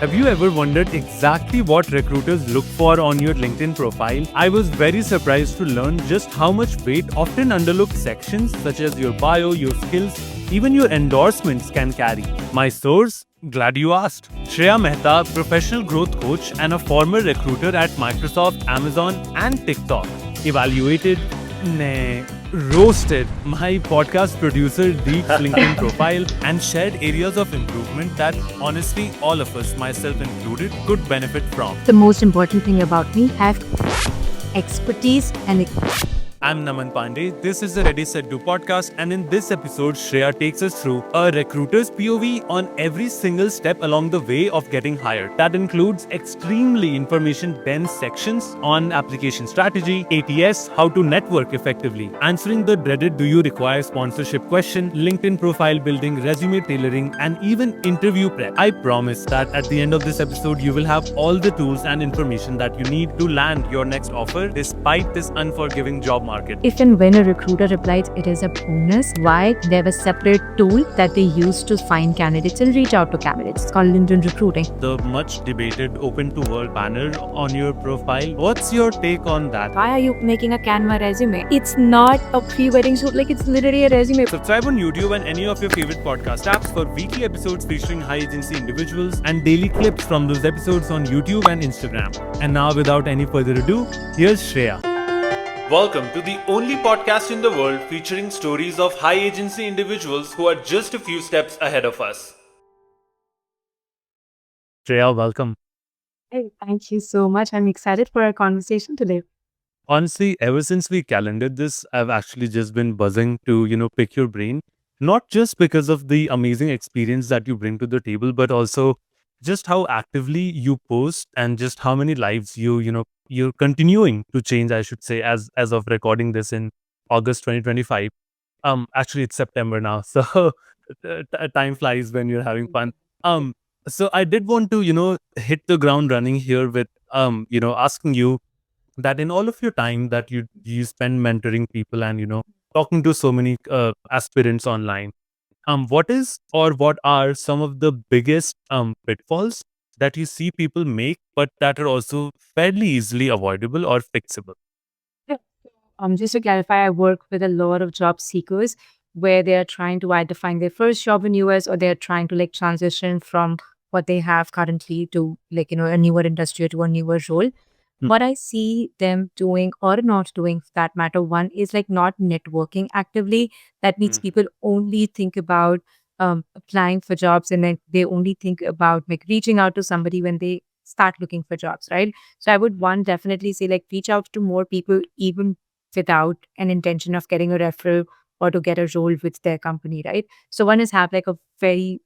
Have you ever wondered exactly what recruiters look for on your LinkedIn profile? I was very surprised to learn just how much weight often underlooked sections such as your bio, your skills, even your endorsements can carry. My source? Glad you asked. Shreya Mehta, professional growth coach and a former recruiter at Microsoft, Amazon, and TikTok, evaluated, nay, roasted my podcast producer Deep's LinkedIn profile and shared areas of improvement that honestly all of us, myself included, could benefit from. The most important thing about me, have expertise and I'm Naman Pandey. This is the Ready Set Do podcast, and in this episode, Shreya takes us through a recruiter's POV on every single step along the way of getting hired. That includes extremely information-dense sections on application strategy, ATS, how to network effectively, answering the dreaded "Do you require sponsorship?" question, LinkedIn profile building, resume tailoring, and even interview prep. I promise that at the end of this episode, you will have all the tools and information that you need to land your next offer despite this unforgiving job market. if and when a recruiter replies it is a bonus, why they have a separate tool that they use to find candidates and reach out to candidates. It's called LinkedIn recruiting. The much debated open to work banner on your profile. What's your take on that? Why are you making a Canva resume? It's not a pre-wedding shoot, like it's literally a resume. Subscribe on YouTube and any of your favorite podcast apps for weekly episodes featuring high agency individuals and daily clips from those episodes on YouTube and Instagram. And now, without any further ado, here's Shreya. Welcome to the only podcast in the world featuring stories of high agency individuals who are just a few steps ahead of us. Shreya, welcome. Hey, thank you so much. I'm excited for our conversation today. Honestly, ever since we calendared this, I've actually just been buzzing to pick your brain. Not just because of the amazing experience that you bring to the table, but also just how actively you post and just how many lives you're continuing to change, I should say, as of recording this in August 2025. Actually it's September now. So time flies when you're having fun. Um, so I did want to hit the ground running here with asking you that in all of your time that you spend mentoring people and talking to so many aspirants online, what is or what are some of the biggest pitfalls that you see people make but that are also fairly easily avoidable or fixable? Yeah. Just to clarify, I work with a lot of job seekers where they are trying to either find their first job in US or they're trying to like transition from what they have currently to like, a newer industry or to a newer role. Hmm. What I see them doing or not doing for that matter, one is like not networking actively. That means Hmm. people only think about applying for jobs and then they only think about like reaching out to somebody when they start looking for jobs, right? So I would one definitely say like reach out to more people even without an intention of getting a referral or to get a role with their company, right? So one is have like a very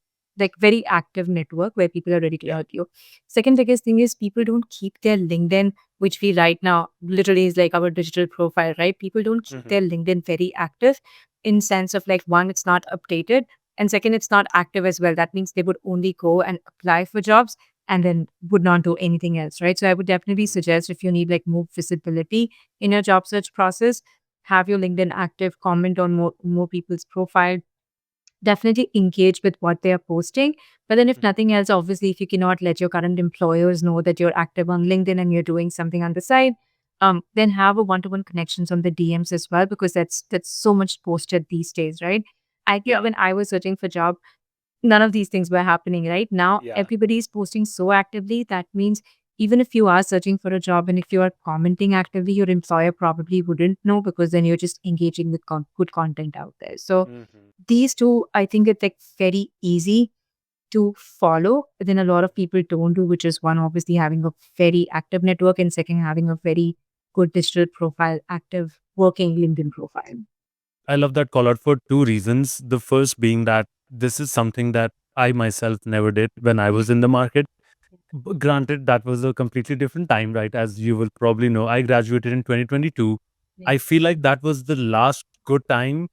active network where people are ready to help you. Second biggest thing is people don't keep their LinkedIn, which we right now literally is like our digital profile, right? People don't keep Mhm. their LinkedIn very active in sense of like one, it's not updated. And second, it's not active as well. That means they would only go and apply for jobs and then would not do anything else, right? So I would definitely suggest if you need like more visibility in your job search process, have your LinkedIn active, comment on more people's profile, definitely engage with what they are posting. But then, if nothing else, obviously, if you cannot let your current employers know that you're active on LinkedIn and you're doing something on the side, then have a one-to-one connections on the DMs as well, because that's so much posted these days, right? I think when I was searching for job, none of these things were happening. Right now, Yeah. everybody is posting so actively. That means even if you are searching for a job and if you are commenting actively, your employer probably wouldn't know because then you're just engaging with good content out there. So Mhm. these two, I think it's like very easy to follow. But then a lot of people don't do, which is one, obviously having a very active network, and second, having a very good digital profile, active working LinkedIn profile. I love that call out for two reasons. The first being that this is something that I myself never did when I was in the market. Granted, that was a completely different time, right? As you will probably know, I graduated in 2022. I feel like that was the last good time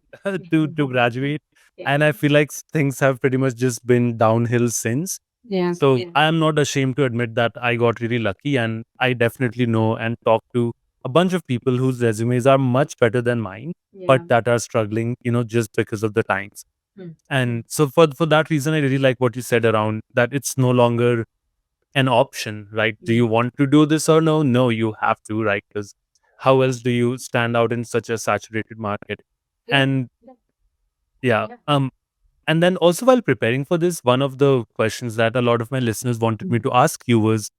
to graduate. And I feel like things have pretty much just been downhill since. Yeah. So I am not ashamed to admit that I got really lucky, and I definitely know and talk to a bunch of people whose resumes are much better than mine, but that are struggling just because of the times. Hmm. And so for that reason, I really like what you said around that it's no longer an option, right? Do you want to do this or no? No, you have to, right? Because how else do you stand out in such a saturated market? And yeah, and then also while preparing for this, one of the questions that a lot of my listeners wanted me to ask you was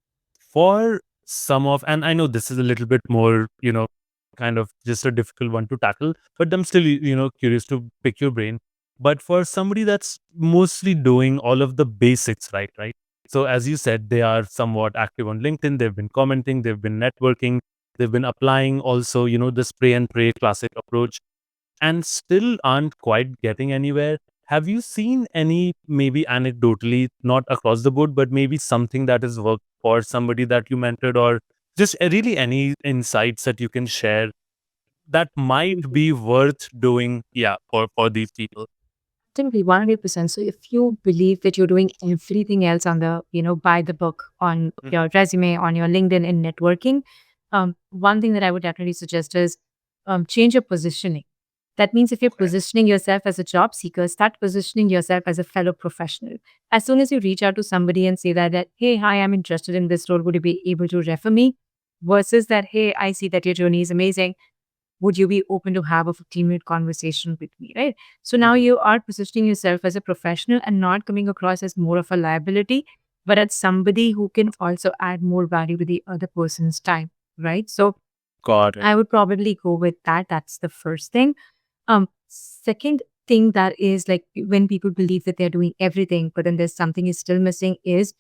for some of, and I know this is a little bit more, kind of just a difficult one to tackle, but I'm still, curious to pick your brain. But for somebody that's mostly doing all of the basics, right? So as you said, they are somewhat active on LinkedIn, they've been commenting, they've been networking, they've been applying also, the spray and pray classic approach and still aren't quite getting anywhere. Have you seen any, maybe anecdotally, not across the board, but maybe something that has worked for somebody that you mentored, or just really any insights that you can share that might be worth doing, yeah, for these people? Simply 100%. So if you believe that you're doing everything else on the, by the book on Mhm. your resume, on your LinkedIn and networking, one thing that I would definitely suggest is change your positioning. That means if you're Okay. positioning yourself as a job seeker, start positioning yourself as a fellow professional. As soon as you reach out to somebody and say that, hey, hi, I'm interested in this role, would you be able to refer me? Versus that, hey, I see that your journey is amazing, would you be open to have a 15-minute conversation with me, right? So now Mhm. you are positioning yourself as a professional and not coming across as more of a liability, but as somebody who can also add more value to the other person's time, right? So Got it. I would probably go with that. That's the first thing. Second thing that is like when people believe that they're doing everything, but then there's something is still missing is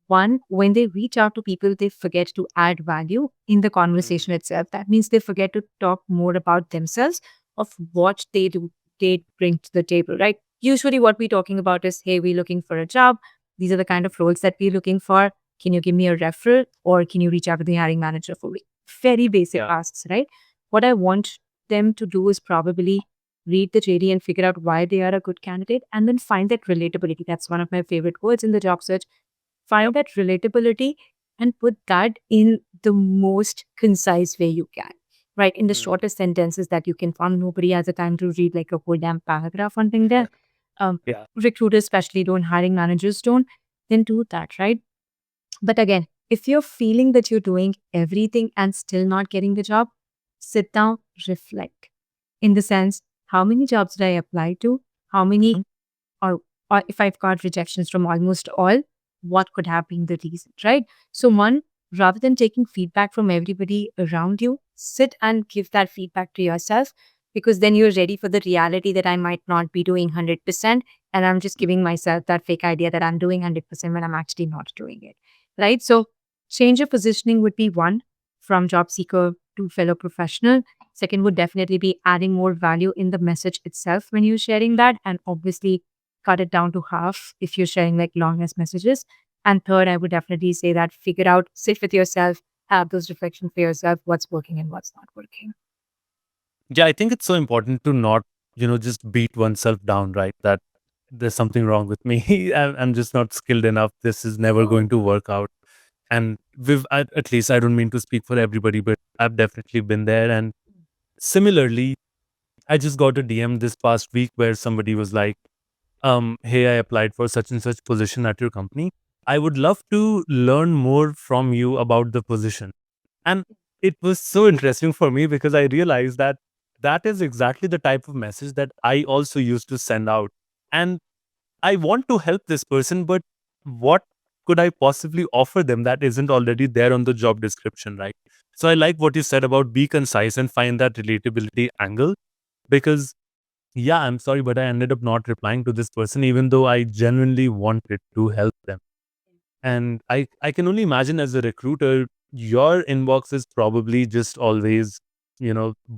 one, when they reach out to people, they forget to add value in the Mm. conversation itself. That means they forget to talk more about themselves, of what they do, they bring to the table, right? Usually, what we're talking about is, hey, we're looking for a job. These are the kind of roles that we're looking for. Can you give me a referral or can you reach out to the hiring manager for me? Very basic Yeah. asks, right? What I want them to do is probably read the JD and figure out why they are a good candidate and then find that relatability. That's one of my favorite words in the job search. Yep. Find that relatability and put that in the most concise way you can, right? In the Mm. shortest sentences that you can find. Nobody has the time to read like a whole damn paragraph on thing there. Yeah. Recruiters especially don't, hiring managers don't, then do that, right? But again, if you're feeling that you're doing everything and still not getting the job, sit down, reflect. In the sense, how many jobs did I apply to? How many, Mhm. or or if I've got rejections from almost all, what could have been the reason, right? So one, rather than taking feedback from everybody around you, sit and give that feedback to yourself, because then you're ready for the reality that I might not be doing 100% and I'm just giving myself that fake idea that I'm doing 100% when I'm actually not doing it, right? So change of positioning would be one, from job seeker to fellow professional. Second would definitely be adding more value in the message itself when you're sharing that, and obviously cut it down to half if you're sharing like long as messages. And third, I would definitely say that figure out, sit with yourself, have those reflections for yourself, what's working and what's not working. Yeah, I think it's so important to not, just beat oneself down, right? That there's something wrong with me. I'm just not skilled enough. This is never going to work out. And at least I don't mean to speak for everybody, but I've definitely been there. And similarly, I just got a DM this past week where somebody was like, hey, I applied for such and such position at your company. I would love to learn more from you about the position. And it was so interesting for me because I realized that that is exactly the type of message that I also used to send out. And I want to help this person, but what could I possibly offer them that isn't already there on the job description, right? So I like what you said about be concise and find that relatability angle because, yeah, I'm sorry, but I ended up not replying to this person, even though I genuinely wanted to help them. And I can only imagine as a recruiter, your inbox is probably just always,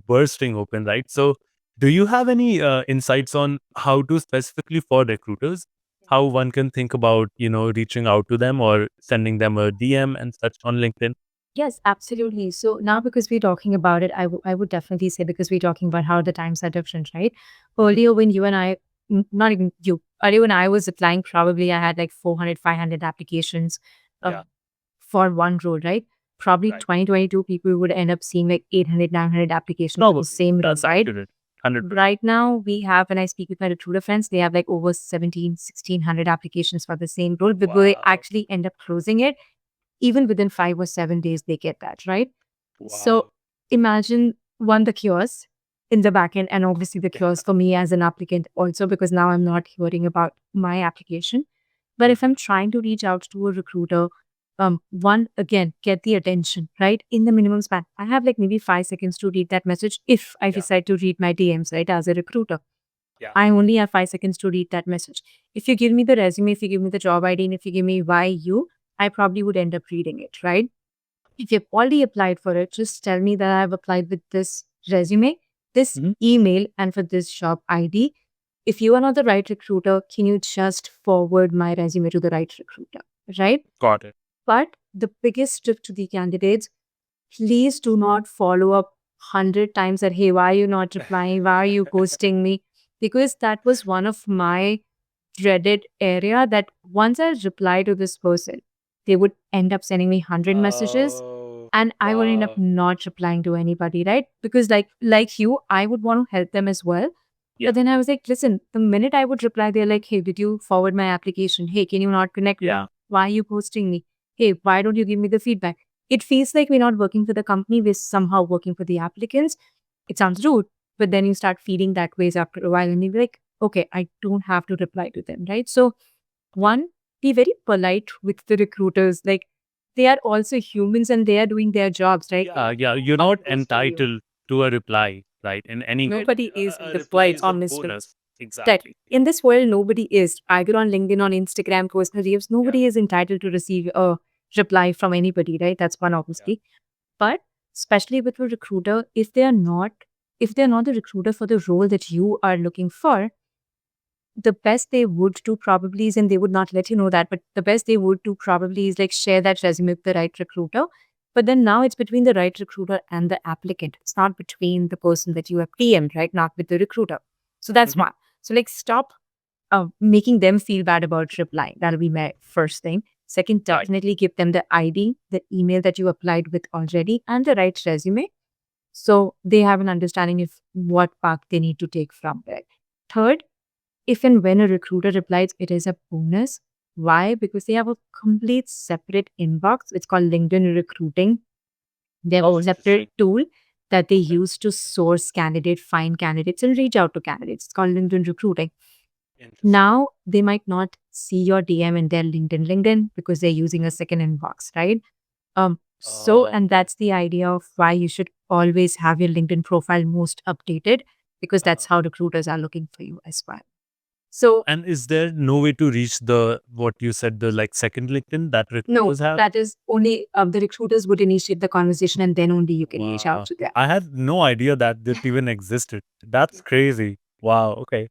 bursting open, right? So, do you have any insights on how to specifically for recruiters, how one can think about, reaching out to them or sending them a DM and such on LinkedIn? Yes, absolutely. So now, because we're talking about it, I would definitely say, because we're talking about how the times are different, right? Earlier, when you and I, not even you, earlier when I was applying, probably I had like 400, 500 applications Yeah, for one role, right? Probably right. 2022 people would end up seeing like 800, 900 applications for the Probably. same role, That's right? accurate. 100%. Right now, we have, when I speak with my recruiter friends, they have like over 17, 1600 applications for the same role before they Wow. actually end up closing it. even within 5 or 7 days, they get that, right? So Wow. imagine one, the cures in the back end, and obviously the cures for me as an applicant also, because now I'm not hearing about my application. But if I'm Mhm. trying to reach out to a recruiter, one, again, get the attention, right? In the minimum span. I have like maybe 5 seconds to read that message if I Yeah. decide to read my DMs, right? As a recruiter, Yeah. I only have 5 seconds to read that message. If you give me the resume, if you give me the job ID, and if you give me why you, I probably would end up reading it, right? If you've already applied for it, just tell me that I've applied with this resume, this Mhm. email, and for this job ID. If you are not the right recruiter, can you just forward my resume to the right recruiter? Right? Got it. But the biggest tip to the candidates, please do not follow up 100 times that, hey, why are you not replying? Why are you ghosting me? Because that was one of my dreaded area, that once I reply to this person, they would end up sending me 100 messages, Oh, and I would end up wow. not replying to anybody, right? Because like you, I would want to help them as well. Yeah. But then I was like, listen, the minute I would reply, they're like, hey, did you forward my application? Hey, can you not connect me? Yeah. Why are you posting me? Hey, why don't you give me the feedback? It feels like we're not working for the company, we're somehow working for the applicants. It sounds rude, but then you start feeling that ways after a while, and you're like, okay, I don't have to reply to them, right? So, Yeah. one, be very polite with the recruiters. Like, they are also humans and they are doing their jobs, right? Yeah. Yeah. You're Not not ghosting you. entitled to a reply, right? In any way. Nobody is in A this reply world is a on this world. bonus. Right. Exactly. In this world, nobody is. Either on LinkedIn, on Instagram, personal reviews, Yeah. nobody is entitled to receive a reply from anybody, right? That's one, Yeah. obviously. But especially with a recruiter, if they're not the recruiter for the role that you are looking for, the best they would do probably is, and they would not let you know that, but the best they would do probably is like share that resume with the right recruiter. But then now it's between the right recruiter and the applicant. It's not between the person that you have PM'd, right? Not with the recruiter. So that's Mhm. one. So like stop making them feel bad about replying. That'll be my first thing. Second, Right. definitely give them the ID, the email that you applied with already, and the right resume. So they have an understanding of what path they need to take from there. Third, if and when a recruiter replies, it is a bonus. Why? Because they have a complete separate inbox. It's called LinkedIn Recruiting. They have a Oh, separate interesting. tool that they Okay. use to source candidates, find candidates, and reach out to candidates. It's called LinkedIn Recruiting. Interesting. Now, they might not see your DM in their LinkedIn because they're using a second inbox, right? Oh, And okay. that's the idea of why you should always have your LinkedIn profile most updated, because that's Uh-huh. how recruiters are looking for you as well. So And is there no way to reach the what you said, the like second LinkedIn that no, recruiters have? that is only the recruiters would initiate the conversation, and then only you can reach out Wow. to them. I had no idea that that even existed. That's crazy. Wow. Okay.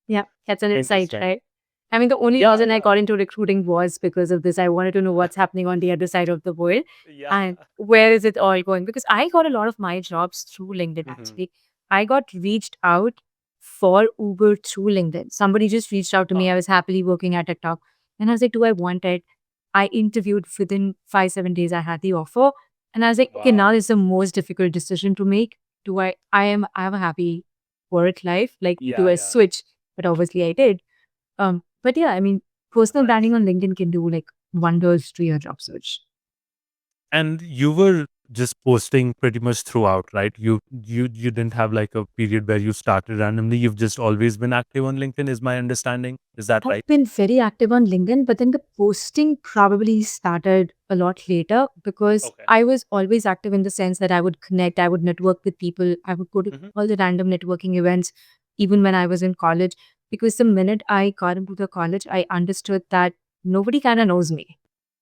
Yeah, that's an insight, Interesting. right? I mean, the only Yeah. reason I Yeah. got into recruiting was because of this. I wanted to know what's happening on the other side of the world Yeah. and where is it all going. Because I got a lot of my jobs through LinkedIn, Hmm. actually. I got reached out for Uber through LinkedIn. Somebody just reached out to me. Huh. I was happily working at TikTok. And I was like, do I want it? I interviewed within 5, 7 days. I had the offer. And I was like, okay, now Wow. is the most difficult decision to make. I have a happy work life. Like, do Yeah. I Yeah. switch? But obviously I did. But yeah, I mean, personal Nice. branding on LinkedIn can do like wonders to your job search. And you were just posting pretty much throughout, right? You didn't have like a period where you started randomly. You've just always been active on LinkedIn, is my understanding. Is that I've right? been very active on LinkedIn, but then the posting probably started a lot later because Okay. I was always active in the sense that I would connect, I would network with people, I would go to Hmm. all the random networking events, even when I was in college. Because the minute I got into the college, I understood that nobody kind of knows me.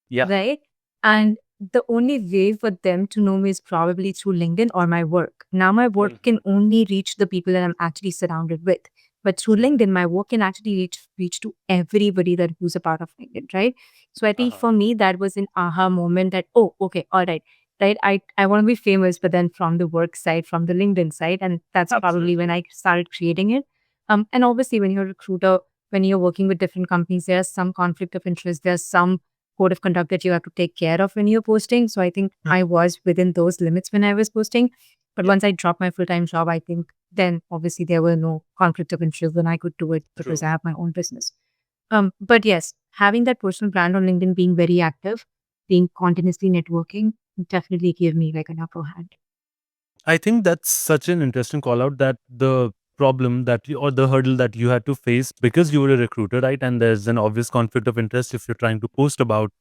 Yeah. Right? And the only way for them to know me is probably through LinkedIn or my work. Now, my work Hmm. can only reach the people that I'm actually surrounded with. But through Hmm. LinkedIn, my work can actually reach to everybody that who's a part of LinkedIn, right? So I think Uh-huh. for me, that was an aha moment that, oh, okay, all right. Right. I want to be famous, but then from the work side, from the LinkedIn side. And that's probably when Absolutely. I started creating it. And obviously when you're a recruiter, when you're working with different companies, there's some conflict of interest. There's some code of conduct that you have to take care of when you're posting. So I think Mhm. I was within those limits when I was posting. But Yeah. once I dropped my full-time job, I think then obviously there were no conflict of interest and I could do it because True. I have my own business. But yes, having that personal brand on LinkedIn, being very active, being continuously networking definitely give me like an upper hand. I think that's such an interesting call out, that the problem that you, or the hurdle that you had to face because you were a recruiter, right? And there's an obvious conflict of interest if you're trying to post about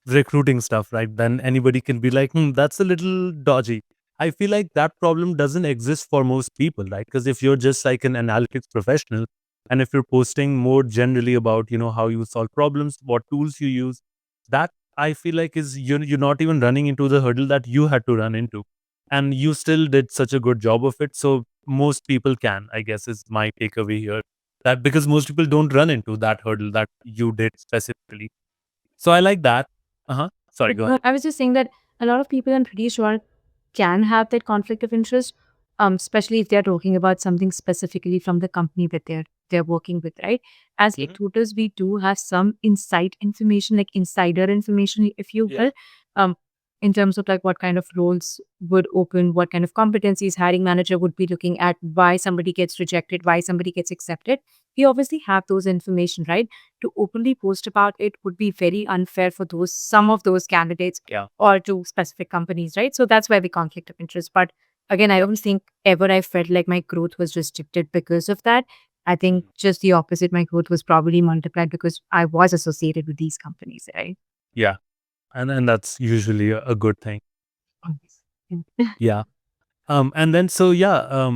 recruiting stuff, right? Then anybody can be like, that's a little dodgy. I feel like that problem doesn't exist for most people, right? Because if you're just like an analytics professional, and if you're posting more generally about, how you solve problems, what tools you use, that I feel like is you're not even running into the hurdle that you had to run into. And you still did such a good job of it. So most people can, I guess, is my takeaway here. That because most people don't run into that hurdle that you did specifically. So I like that. Uh-huh. Sorry, But go no, ahead. I was just saying that a lot of people, I'm pretty sure, can have that conflict of interest, especially if they're talking about something specifically from the company that they're working with, right? As Mhm. recruiters, we do have some insight information, like insider information, if you Yeah. will, um, in terms of like what kind of roles would open, what kind of competencies hiring manager would be looking at, why somebody gets rejected, why somebody gets accepted. We obviously have those information, right? To openly post about it would be very unfair for those some of those candidates Yeah. or to specific companies, right? So that's why the conflict of interest. But again, I don't think ever I felt like my growth was restricted because of that. I think Mhm. just the opposite. My growth was probably multiplied because I was associated with these companies, right? Yeah. And that's usually a good thing. Yeah. Yeah. And then so yeah,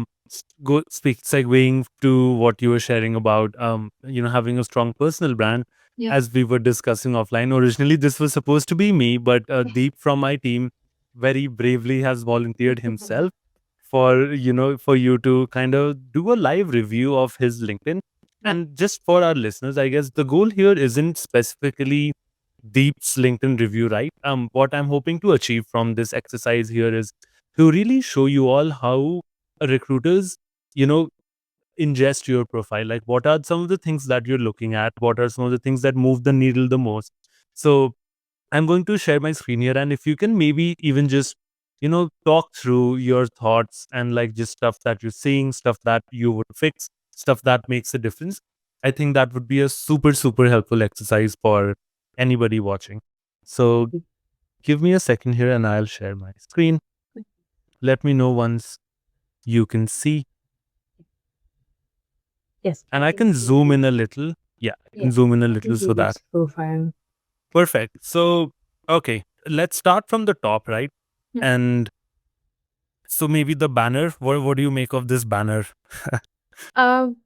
go speak segueing to what you were sharing about having a strong personal brand. Yeah. As we were discussing offline, originally this was supposed to be me, but Deep from my team very bravely has volunteered himself for for you to kind of do a live review of his LinkedIn. Yeah. And just for our listeners, I guess the goal here isn't specifically Deep's LinkedIn review, right? What I'm hoping to achieve from this exercise here is to really show you all how recruiters, you know, ingest your profile. Like, what are some of the things that you're looking at? What are some of the things that move the needle the most? So, I'm going to share my screen here, and if you can maybe even just, talk through your thoughts and like just stuff that you're seeing, stuff that you would fix, stuff that makes a difference. I think that would be a super, super helpful exercise for anybody watching. So, give me a second here and I'll share my screen. Let me know once you can see. Yes, And I I can can see zoom you. in a little. Yeah, I Yeah, can zoom in a I can little see so that. this profile. Perfect. So, okay, let's start from the top, right? Yeah. And so maybe the banner. What do you make of this banner? Um,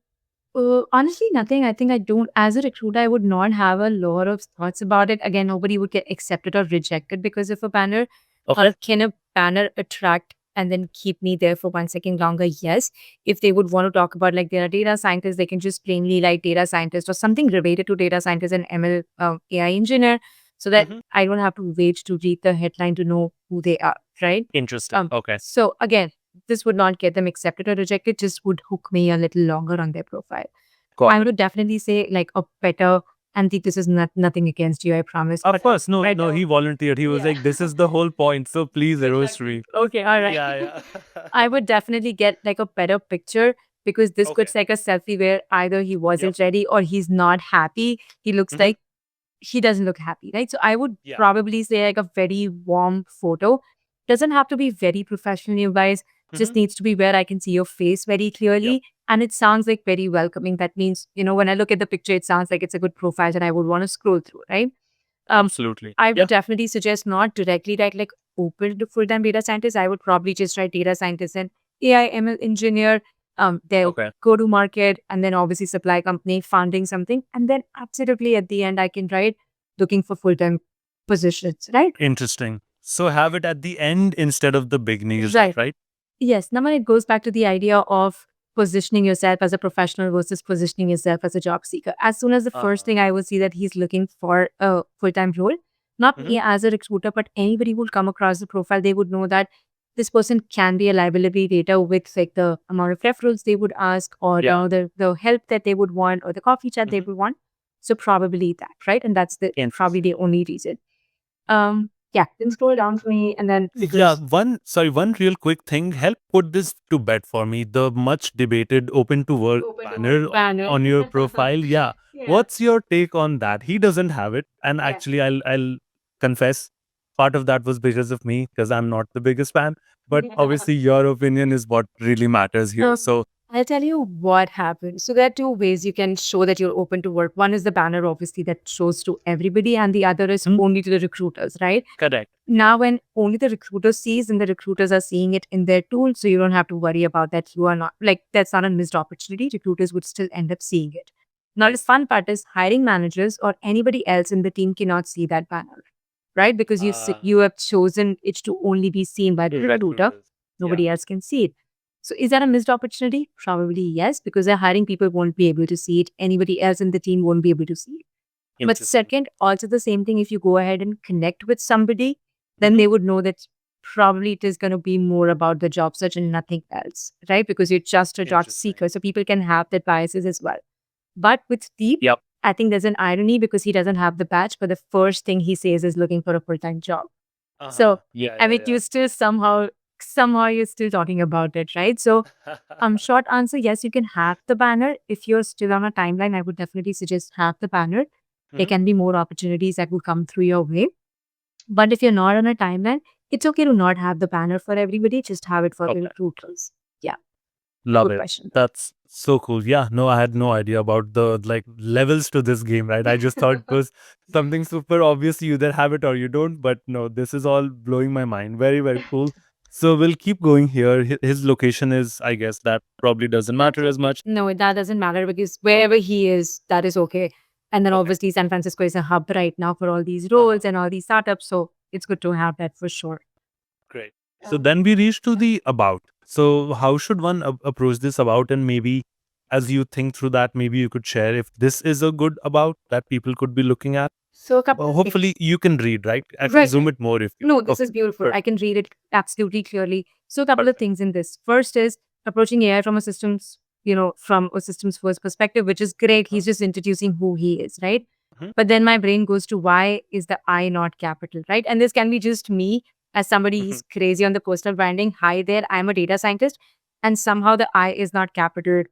Honestly, nothing. I think I don't, as a recruiter, I would not have a lot of thoughts about it. Again, nobody would get accepted or rejected because of a banner. Okay. Can a banner attract and then keep me there for 1 second longer? Yes. If they would want to talk about like they're a data scientist, they can just plainly like data scientist or something related to data scientist and ML AI engineer so that Hmm. I don't have to wait to read the headline to know who they are, right? Interesting. Okay. So again, this would not get them accepted or rejected, just would hook me a little longer on their profile. Got I it. would definitely say like a better, and this is nothing against you, I promise. Of But course, no, no, better. he volunteered. He was Yeah. like, "This is the whole point, so please roast Exactly. me." Okay, all right. Yeah, I yeah. would definitely get like a better picture because this Okay. puts like a selfie where either he Yep. wasn't ready or he's not happy. He looks Hmm. like he doesn't look happy, right? So I would Yeah. probably say like a very warm photo. Doesn't have to be very professional, you guys. Hmm. Just needs to be where I can see your face very Yep. clearly. And it sounds like very welcoming. That means, when I look at the picture, it sounds like it's a good profile and I would want to scroll through, right? Um, Absolutely. I would Yeah. definitely suggest not directly write like open to full-time data scientist. I would probably just write data scientist and AI ML engineer, their Okay. go-to market, and then obviously supply company, founding something. And then absolutely at the end, I can write looking for full-time positions, right? Interesting. So have it at the end instead of the beginning. Is that Right. right? Yes. Now, when it goes back to the idea of positioning yourself as a professional versus positioning yourself as a job seeker. As soon as the Uh first huh. thing I would see that he's looking for a full time role, not Hmm. me as a recruiter, but anybody who would come across the profile, they would know that this person can be a liability data with like the amount of referrals they would ask or Yeah. the help that they would want or the coffee chat they Hmm. would want. So probably that, right? And that's the probably Interesting. the only reason. Yeah, then scroll down for me and then Yeah, because one real quick thing. Help put this to bed for me. The much debated open to work open to banner work banner. on your profile. Yeah. Yeah. What's your take on that? He doesn't have it. And Yeah. actually I'll confess. part of that was because of me, because I'm not the biggest fan. But obviously, your opinion is what really matters here. So, I'll tell you what happened. So there are two ways you can show that you're open to work. One is the banner, obviously, that shows to everybody, and the other is only to the recruiters, right? correct. Now, when only the recruiter sees and the recruiters are seeing it in their tool, so you don't have to worry about that. You are not like that's not a missed opportunity. Recruiters would still end up seeing it. Now, the fun part is hiring managers or anybody else in the team cannot see that banner, right? Because you have chosen it to only be seen by the recruiter. Nobody else can see it. So, is that a missed opportunity? Probably yes, because the hiring people won't be able to see it. Anybody else in the team won't be able to see it. But second, also the same thing, if you go ahead and connect with somebody, then they would know that probably it is going to be more about the job search and nothing else, right? Because you're just a job seeker. So people can have that biases as well. But with Steve, I think there's an irony because he doesn't have the badge, but the first thing he says is looking for a full-time job. So I mean, you still somehow you're still talking about it, right? So short answer, yes, you can have the banner. If you're still on a timeline, I would definitely suggest have the banner. There can be more opportunities that will come through your way. But if you're not on a timeline, it's okay to not have the banner for everybody. Just have it for the recruiters. Yeah. Love Good it. question. That's so cool. Yeah, no, I had no idea about the like levels to this game, right? I just thought it was something super obvious. You either have it or you don't. But no, this is all blowing my mind. Very, very cool. So we'll keep going here. His location is, I guess, that probably doesn't matter as much. No, that doesn't matter because wherever he is, that is okay. And then obviously San Francisco is a hub right now for all these roles and all these startups. So it's good to have that for sure. Great. So then we reach to the about. So how should one approach this about? And maybe as you think through that, maybe you could share if this is a good about that people could be looking at. So a couple Well, of hopefully you can read, right? I can zoom it more if you. No, this Okay, is beautiful. good. I can read it absolutely clearly. So a couple of things in this. First is approaching AI from a systems, from a systems first perspective, which is great. He's just introducing who he is, right? But then my brain goes to why is the I not capital, right? And this can be just me as somebody who's crazy on the personal branding. Hi there, I'm a data scientist, and somehow the I is not capital.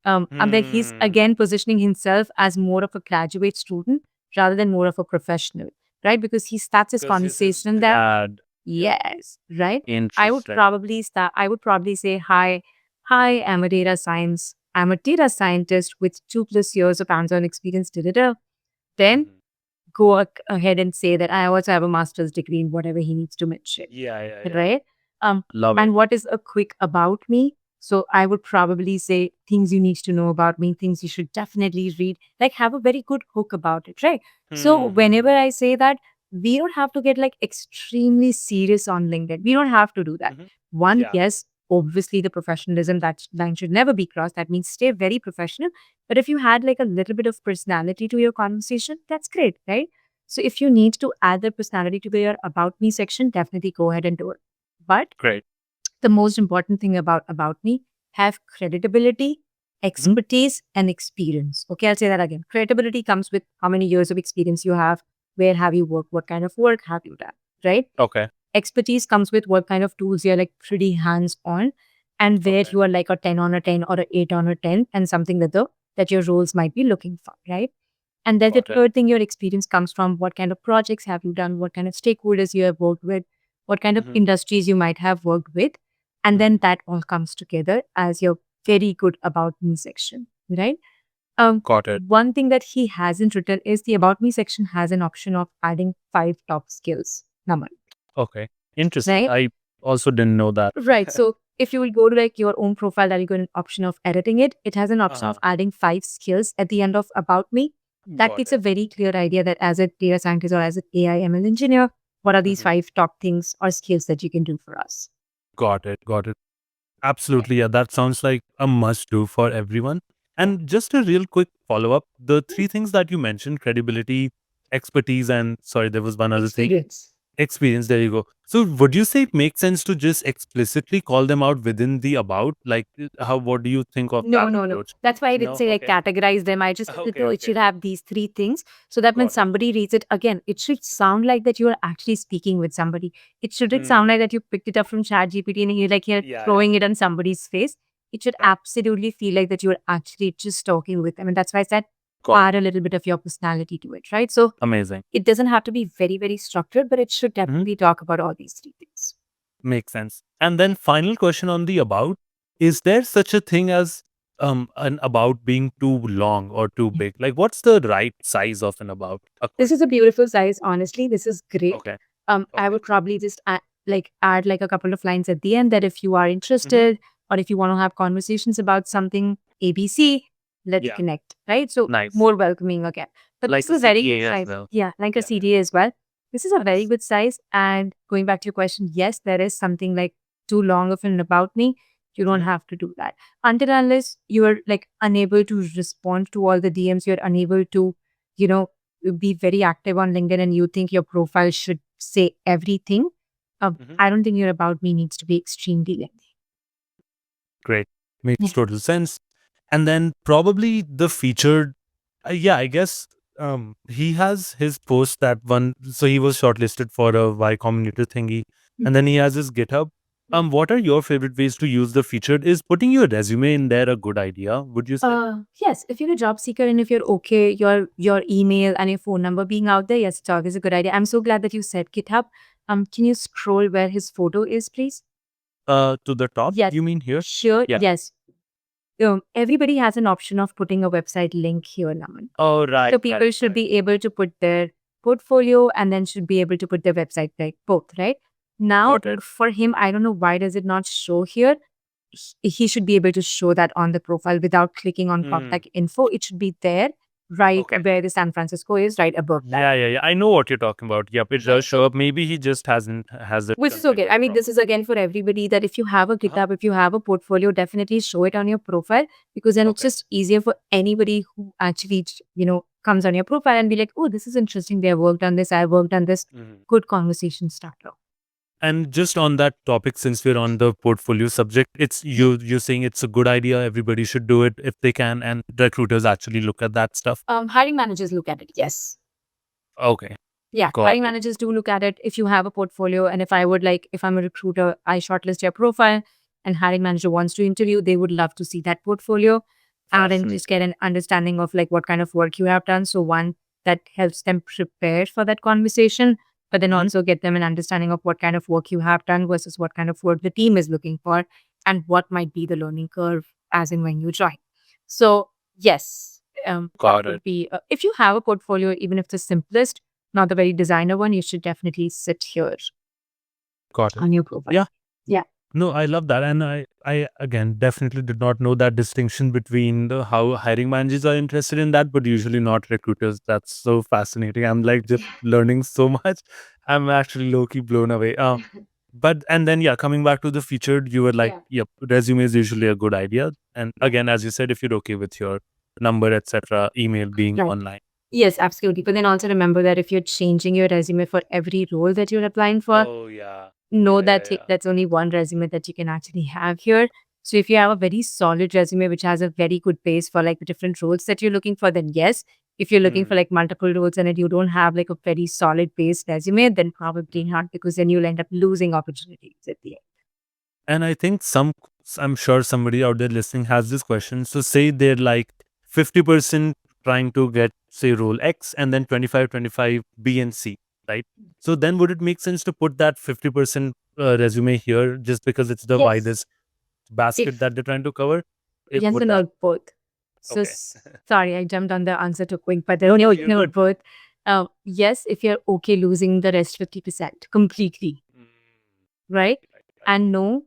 And then he's again positioning himself as more of a graduate student rather than more of a professional, right? Because he starts his conversation that Add. yes, right? Interesting. I would probably say, hi, I'm a data science. I'm a data scientist with 2+ years of hands-on experience. Then go ahead and say that I also have a master's degree in whatever he needs to mention. Yeah. Right? Love it. And what is a quick about me? So I would probably say things you need to know about me, things you should definitely read, like have a very good hook about it, right? So whenever I say that, we don't have to get like extremely serious on LinkedIn. We don't have to do that. One, yes, obviously the professionalism, that line should never be crossed. That means stay very professional. But if you had like a little bit of personality to your conversation, that's great, right? So if you need to add the personality to your about me section, definitely go ahead and do it. But Great. the most important thing about me, have credibility, expertise, and experience. Okay, I'll say that again. Credibility comes with how many years of experience you have, where have you worked, what kind of work have you done, right? Okay. Expertise comes with what kind of tools you're like pretty hands on, and where you are like a 10 on a 10 or a 8 on a 10, and something that your roles might be looking for, right? And then the third thing, your experience comes from what kind of projects have you done, what kind of stakeholders you have worked with, what kind of industries you might have worked with. And then that all comes together as your very good about me section, right? Got it. One thing that he hasn't written is the about me section has an option of adding 5 top skills. Naman. Okay. Interesting. Right? I also didn't know that. Right. So if you will go to like your own profile, that you got an option of editing it. It has an option of adding 5 skills at the end of about me. That gives a very clear idea that as a data scientist or as an AI ML engineer, what are these 5 top things or skills that you can do for us? Got it. Got it. Absolutely. Yeah, that sounds like a must do for everyone. And just a real quick follow up, the three things that you mentioned, credibility, expertise, and sorry, there was one other thing. Experience. There you go. So would you say it makes sense to just explicitly call them out within the about? Like what do you think of No, that no, no. approach? That's why I didn't No? say like Okay. categorize them. I just said, oh, it should have these 3 things so that when Got it. somebody reads it again, it should sound like that you are actually speaking with somebody. It shouldn't sound like that you picked it up from ChatGPT and you're throwing it on somebody's face. It should absolutely feel like that you are actually just talking with them. And that's why I said add a little bit of your personality to it, right? So Amazing. it doesn't have to be very, very structured, but it should definitely talk about all these three things. Makes sense. And then final question on the about, is there such a thing as an about being too long or too big? Like what's the right size of an about? This is a beautiful size, honestly. This is great. Okay. I would probably just add like a couple of lines at the end that if you are Mm-hmm. interested or if you want to have conversations about something ABC, let's Yeah. connect, right? So Nice. more welcoming again. But Like this is a very good CTA as size. well. Yeah, like a Yeah. CDA as well. This is a very Nice. good size. And going back to your question, yes, there is something like too long of an about me. You don't have to do that until unless you are like unable to respond to all the DMs. You're unable to, you know, be very active on LinkedIn and you think your profile should say everything. I don't think your about me needs to be extremely lengthy. Great. Makes Yeah. total sense. And then probably the featured, yeah, I guess he has his post that one. So he was shortlisted for a Y Combinator thingy, and then he has his GitHub. What are your favorite ways to use the featured? Is putting your resume in there a good idea? Would you say? Yes, if you're a job seeker and if you're okay, your email and your phone number being out there, yes, it's always a good idea. I'm so glad that you said GitHub. Can you scroll where his photo is, please? To the top, Yes. you mean here? Sure. Yeah. Yes. Everybody has an option of putting a website link here, Naman. Oh, right. So people should be able to put their portfolio and then should be able to put their website like both, right? Now, Got it. for him, I don't know why does it not show here. He should be able to show that on the profile without clicking on contact info. It should be there, right Okay. where the San Francisco is, right above that. Yeah. I know what you're talking about. Yep, it does show up. Maybe he just has it. Which is okay. I mean, this is again for everybody that if you have a GitHub, if you have a portfolio, definitely show it on your profile because then it's just easier for anybody who actually, comes on your profile and be like, oh, this is interesting. They have worked on this. I have worked on this. Good conversation starter. And just on that topic, since we're on the portfolio subject, it's you're saying it's a good idea. Everybody should do it if they can, and recruiters actually look at that stuff. Hiring managers look at it. Yes. Okay. Yeah, Got hiring it. managers do look at it. If you have a portfolio, and if I'm a recruiter, I shortlist your profile, and hiring manager wants to interview, they would love to see that portfolio, and then just get an understanding of like what kind of work you have done. So one that helps them prepare for that conversation, but then also get them an understanding of what kind of work you have done versus what kind of work the team is looking for, and what might be the learning curve as in when you join. So yes, Got that would it. be if you have a portfolio, even if it's the simplest, not the very designer one, you should definitely sit here Got it. on your profile. Yeah. Yeah. No, I love that, and I again definitely did not know that distinction between the how hiring managers are interested in that, but usually not recruiters. That's so fascinating. I'm like just learning so much. I'm actually low key blown away. But and then yeah, coming back to the featured, you were like, yep, resume is usually a good idea. And again, as you said, if you're okay with your number, etc., email being Right. online. Yes, absolutely. But then also remember that if you're changing your resume for every role that you're applying for, Oh yeah. know that that's only one resume that you can actually have here. So if you have a very solid resume which has a very good base for like the different roles that you're looking for, then yes. If you're looking for like multiple roles and you don't have like a very solid base resume, then probably not, because then you'll end up losing opportunities at the end. And I think I'm sure somebody out there listening has this question. So say they're like 50% trying to get, say, role X and then 25 B and C, right? So then would it make sense to put that 50% resume here just because it's the Yes. widest basket If that they're trying to cover? yes Would and that? no, both. So Okay. sorry, I jumped on the answer too quick, but no, You're no, good. both. Yes, if you're okay losing the rest 50% completely, right? And no,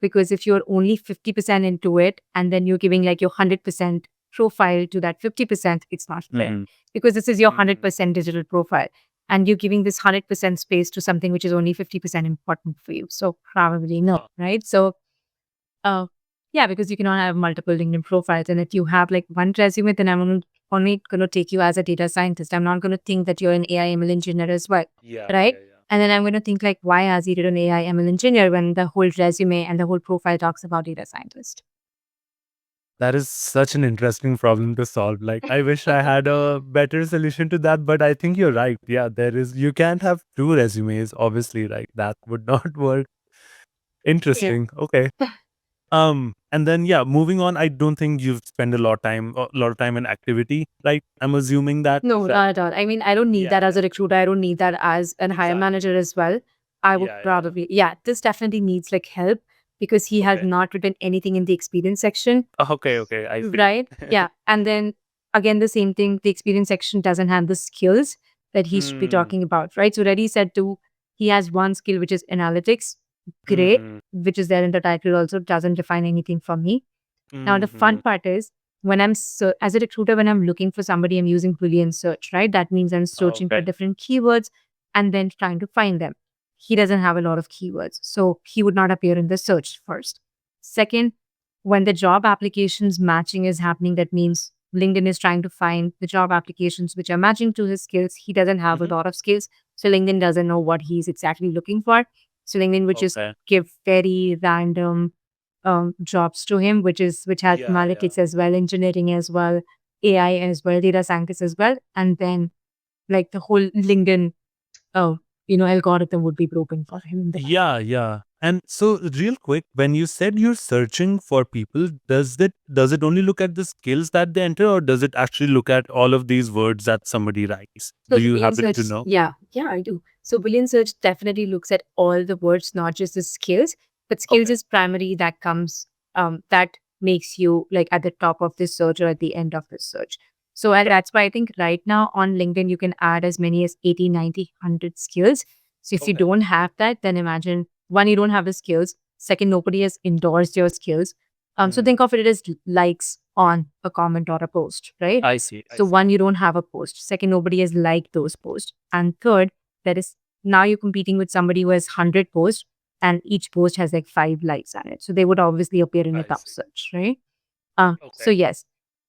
because if you're only 50% into it and then you're giving like your 100% profile to that 50%, it's not fair, because this is your 100% digital profile and you're giving this 100% space to something which is only 50% important for you. So probably no, right? So, yeah, because you cannot have multiple LinkedIn profiles. And if you have like one resume, then only going to take you as a data scientist. I'm not going to think that you're an AI ML engineer as well, right? And then I'm going to think like, why has he written AI ML engineer when the whole resume and the whole profile talks about data scientist? That is such an interesting problem to solve. Like, I wish I had a better solution to that, but I think you're right. Yeah, you can't have two resumes, obviously, right? That would not work. Interesting. Okay. And then yeah, moving on. I don't think you've spent a lot of time in activity, right? I'm assuming that. No, not at all. I mean, I don't need Yeah, that as yeah, a recruiter. I don't need that as an hire exactly. manager as well. I would Yeah, yeah. probably, yeah, this definitely needs like help because he has Okay. not written anything in the experience section. Okay, okay. I see. Right. Yeah. And then again, the same thing, the experience section doesn't have the skills that he should be Hmm. talking about, right? So Reddy said to he has one skill which is analytics. Great, Hmm. which is there in the title also doesn't define anything for me. Now the Hmm. fun part is when as a recruiter, when I'm looking for somebody, I'm using Boolean search, right? That means I'm searching for Okay. different keywords and then trying to find them. He doesn't have a lot of keywords, so he would not appear in the search first. Second, when the job applications matching is happening, that means LinkedIn is trying to find the job applications which are matching to his skills. He doesn't have a Hmm. lot of skills, so LinkedIn doesn't know what he's exactly looking for. So LinkedIn would just Okay. give very random jobs to him, which has Yeah, yeah. analytics as well, engineering as well, AI as well, data scientists as well, and then like the whole LinkedIn, uh, algorithm would be broken for him in the back. Yeah, yeah. And so real quick, when you said you're searching for people, does it only look at the skills that they enter, or does it actually look at all of these words that somebody writes? So Do you Boolean happen to search, know? yeah, I do. So Boolean search definitely looks at all the words, not just the skills, but skills Okay. is primary that comes that makes you like at the top of this search or at the end of this search. So and Right. that's why I think right now on LinkedIn you can add as many as 80, 90, 100 skills. So if you Okay. don't have that, then imagine one, you don't have the skills. Second, nobody has endorsed your skills. So Hmm. think of it as likes on a comment or a post, right? I see. I So see. one, you don't have a post. Second, nobody has liked those posts. And third, there is now you're competing with somebody who has 100 posts and each post has like 5 likes on it. So they would obviously appear in the I top see. search, right? So Okay. yes,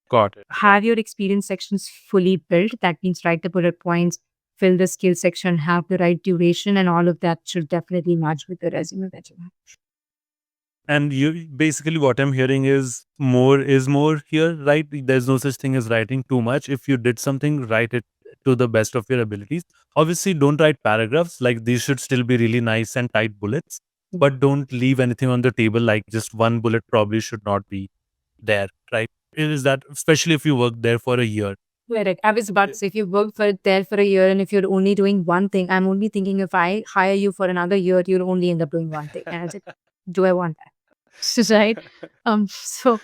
Got it. Got have your experience sections fully built. That means write the bullet points, fill the skill section, have the right duration, and all of that should definitely match with the resume that you have. And you basically what I'm hearing is more here, right? There's no such thing as writing too much. If you did something, write it to the best of your abilities. Obviously, don't write paragraphs. Like these should still be really nice and tight bullets, but don't leave anything on the table. Like just one bullet probably should not be there, right? It is that, especially if you work there for a year. Correct. I was about to say, if you work for there for a year and if you're only doing one thing, I'm only thinking if I hire you for another year, you'll only end up doing one thing. And I said, do I want that? Right? So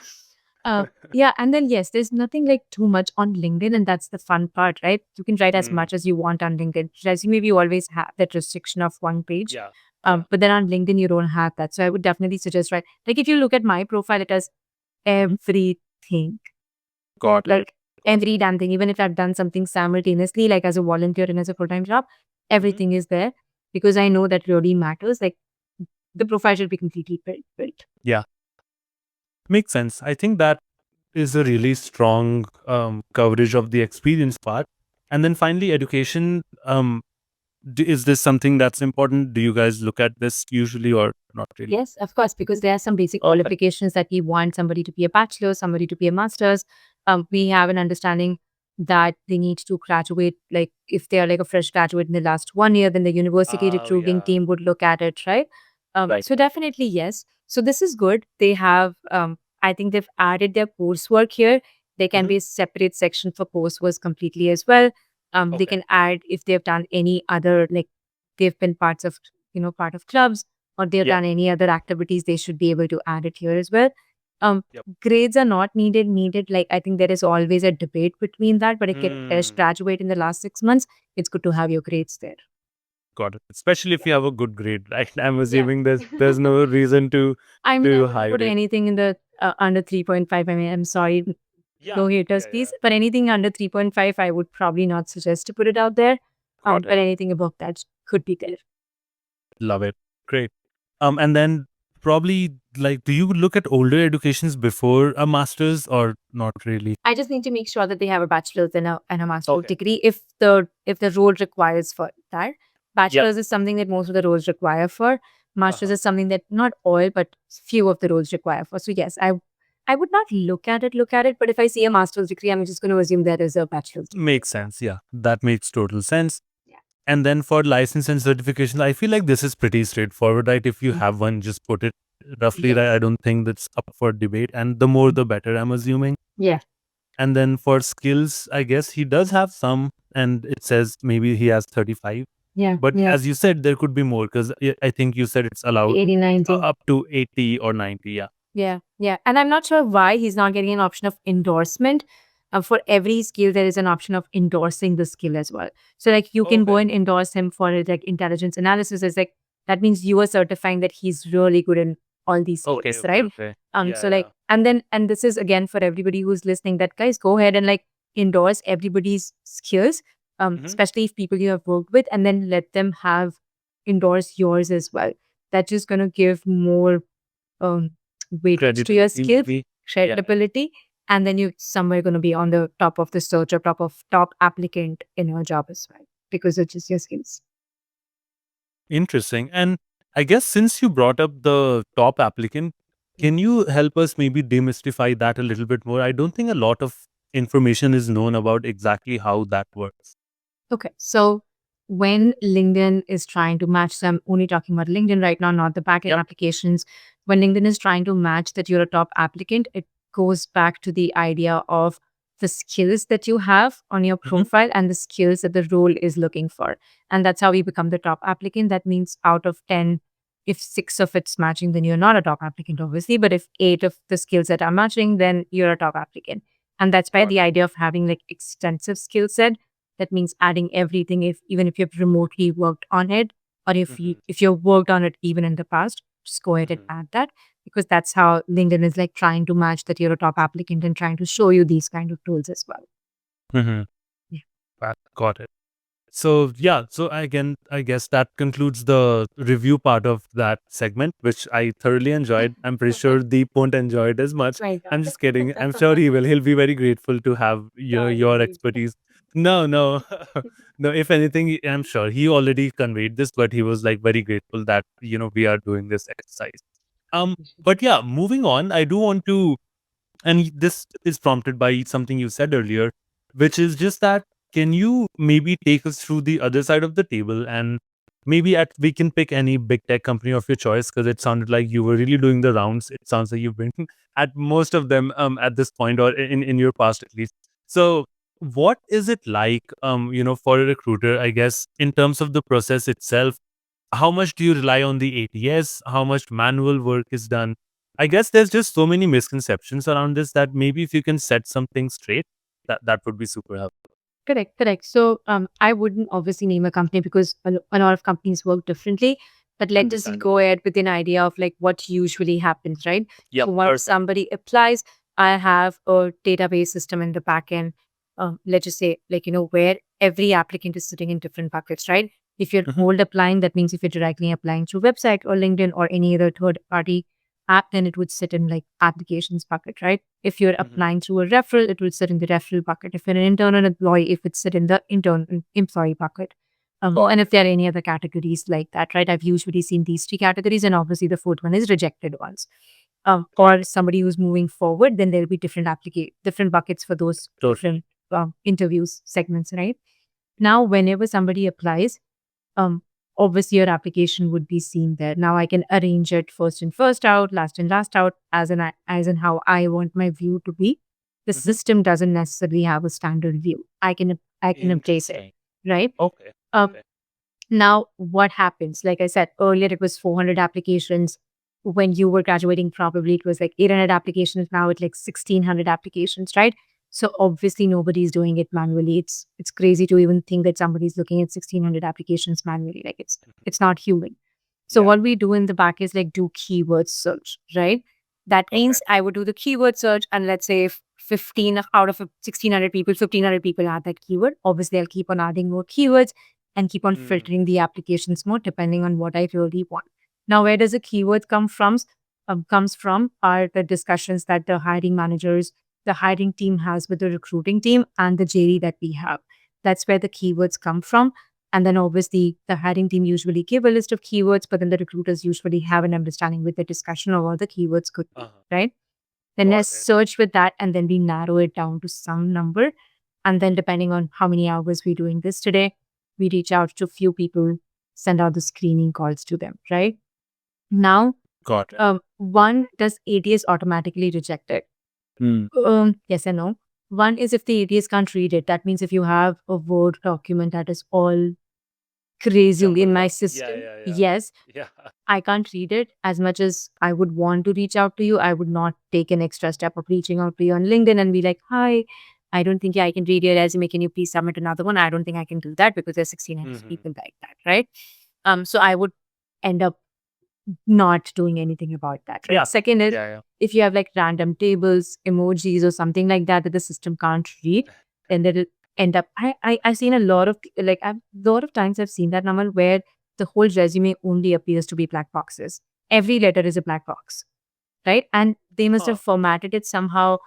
yeah, and then yes, there's nothing like too much on LinkedIn, and that's the fun part, right? You can write as Mm, much as you want on LinkedIn. Resume, we always have that restriction of one page. yeah, yeah. But then on LinkedIn, you don't have that. So I would definitely suggest, right? Like if you look at my profile, it has Mhm. everything, Got it. like Got it. every damn thing, even if I've done something simultaneously, like as a volunteer and as a full-time job, Mhm. everything is there because I know that really matters. Like the profile should be completely built. Yeah, makes sense. I think that is a really strong coverage of the experience part. And then finally, education. Is this something that's important? Do you guys look at this usually or not really? Yes, of course, because there are some basic Okay. qualifications that we want somebody to be a bachelor, somebody to be a master's. We have an understanding that they need to graduate, like if they are like a fresh graduate in the last 1 year, then the university Oh, recruiting yeah. team would look at it, right? Right. So definitely yes. So this is good. They have, I think they've added their coursework here. There can Hmm. be a separate section for coursework completely as well. They Okay. can add if they've done any other like they've been parts of part of clubs or they've Yeah. done any other activities, they should be able to add it here as well. Um, Yep. Grades are not needed. Like I think there is always a debate between that, but if you fresh Mm, graduate in the last 6 months, it's good to have your grades there. got it. Especially if Yeah. you have a good grade, right? I'm Yeah. assuming there's no reason to I mean, I to wouldn't put hide it. anything in the under 3.5. I mean, I'm sorry, Yeah. no haters, Yeah. please. Yeah. But anything under 3.5, I would probably not suggest to put it out there. Got But it. anything above that could be there. Love it. Great. And then probably like, do you look at older educations before a master's or not really? I just need to make sure that they have a bachelor's and a master's Okay. degree if the role requires for that. Yep. Bachelor's is something that most of the roles require for. Master's Uh-huh. is something that not all but few of the roles require for. So yes, I would not look at it, but if I see a master's degree, I'm just going to assume there is a bachelor's degree Makes as well. sense. Yeah. That makes total sense. Yeah. And then for license and certification, I feel like this is pretty straightforward, right? If you have one, just put it. roughly, right? Yes. I don't think that's up for debate. And the more, the better, I'm assuming. Yeah. And then for skills, I guess he does have some, and it says maybe he has 35. Yeah. But Yeah. as you said, there could be more because I think you said it's allowed 80, 90. up to 80 or 90. Yeah. Yeah, yeah. And I'm not sure why he's not getting an option of endorsement. For every skill, there is an option of endorsing the skill as well. So, like, you can go Okay. and endorse him for like intelligence analysis. It's like that means you are certifying that he's really good in all these Okay. skills, Okay. right? Okay. So Yeah. like, Yeah. and this is again for everybody who's listening. That guys, go ahead and like endorse everybody's skills, Hmm. especially if people you have worked with, and then let them have endorse yours as well. That's just gonna give more um, weightage to your Credibility skill, maybe. Yeah. credibility, and then you somewhere going to be on the top of the search or top applicant in your job as well because of just your skills. Interesting. And I guess since you brought up the top applicant, can you help us maybe demystify that a little bit more? I don't think a lot of information is known about exactly how that works. Okay. So when LinkedIn is trying to match them, only talking about LinkedIn right now, not the backend Yep. applications. When LinkedIn is trying to match that you're a top applicant, it goes back to the idea of the skills that you have on your Hmm. profile and the skills that the role is looking for. And that's how we become the top applicant. That means out of 10, if six of it's matching, then you're not a top applicant, obviously. But if eight of the skills that are matching, then you're a top applicant. And that's why Got the idea of having like extensive skill set, that means adding everything, if even if you've remotely worked on it, or it. if you've worked on it even in the past, just go ahead and Hmm. add that because that's how LinkedIn is like trying to match that you're a top applicant and trying to show you these kind of tools as well. Hmm. Yeah. Got it. So yeah, so again, I guess that concludes the review part of that segment, which I thoroughly enjoyed. I'm pretty sure Deep won't enjoy it as much. My I'm God. just kidding. I'm sure he will. He'll be very grateful to have your Sorry. expertise. No, no, no. If anything, I'm sure he already conveyed this, but he was like very grateful that we are doing this exercise. But yeah, moving on, I do want to, and this is prompted by something you said earlier, which is just that can you maybe take us through the other side of the table, and maybe at we can pick any big tech company of your choice because it sounded like you were really doing the rounds. It sounds like you've been at most of them at this point, or in your past at least. So what is it like for a recruiter, I guess, in terms of the process itself? How much do you rely on the ATS? How much manual work is done? I guess there's just so many misconceptions around this that maybe if you can set something straight, that would be super helpful. Correct, correct. So I wouldn't obviously name a company because a lot of companies work differently. But let's just go Understandable. ahead with an idea of like what usually happens, right? Yep, So once perfect. somebody applies, I have a database system in the back end. Let's just say like where every applicant is sitting in different buckets, right? If you're Hmm. cold applying, that means if you're directly applying through website or LinkedIn or any other third party app, then it would sit in like applications bucket, right? If you're Hmm. applying through a referral, it will sit in the referral bucket. If you're an internal employee, if it's sit in the internal employee bucket. Got And if it. there are any other categories like that, right? I've usually seen these three categories, and obviously the fourth one is rejected ones. Got Or somebody who's moving forward, then there'll be different buckets for those totally. different interviews segments, right? Now, whenever somebody applies, um, obviously your application would be seen there. Now I can arrange it first in, first out, last in, last out, as in how I want my view to be. The Hmm. system doesn't necessarily have a standard view. I can update it, Interesting. right? Okay. Um, Okay. Now what happens? Like I said earlier, it was 400 applications. When you were graduating, probably it was like 800 applications. Now it's like 1600 applications, right? So obviously nobody's doing it manually. It's crazy to even think that somebody's looking at 1600 applications manually. Like it's not human. So Yeah. what we do in the back is like do keyword search, right? That Okay. means I would do the keyword search, and let's say if out of 1600 people, 1500 people add that keyword. Obviously, I'll keep on adding more keywords and keep on Mm. filtering the applications more depending on what I really want. Now, where does a keyword come from? Comes from are the discussions that the hiring team has with the recruiting team and the JD that we have. That's where the keywords come from. And then obviously the hiring team usually give a list of keywords, but then the recruiters usually have an understanding with the discussion of what the keywords could be, Uh-huh. right? Then Got let's it. search with that and then we narrow it down to some number. And then depending on how many hours we're doing this today, we reach out to few people, send out the screening calls to them, right? Now, Got it. One, does ATS automatically reject it? Hmm. Yes and no. One is if the ATS can't read it. That means if you have a Word document that is all crazily in Jumbled my up. Yeah, system, yeah, yeah. yes, Yeah. I can't read it. As much as I would want to reach out to you, I would not take an extra step of reaching out to you on LinkedIn and be like, hi, I don't think I can read your resume. Can you please submit another one? I don't think I can do that because there's 1,600 Hmm. people like that, right? So I would end up not doing anything about that, right? Yeah. Second is Yeah, yeah. if you have like random tables, emojis, or something like that that the system can't read, then that'll end up. I've seen a lot of lot of times I've seen that number where the whole resume only appears to be black boxes. Every letter is a black box, right? And they must Huh. have formatted it somehow.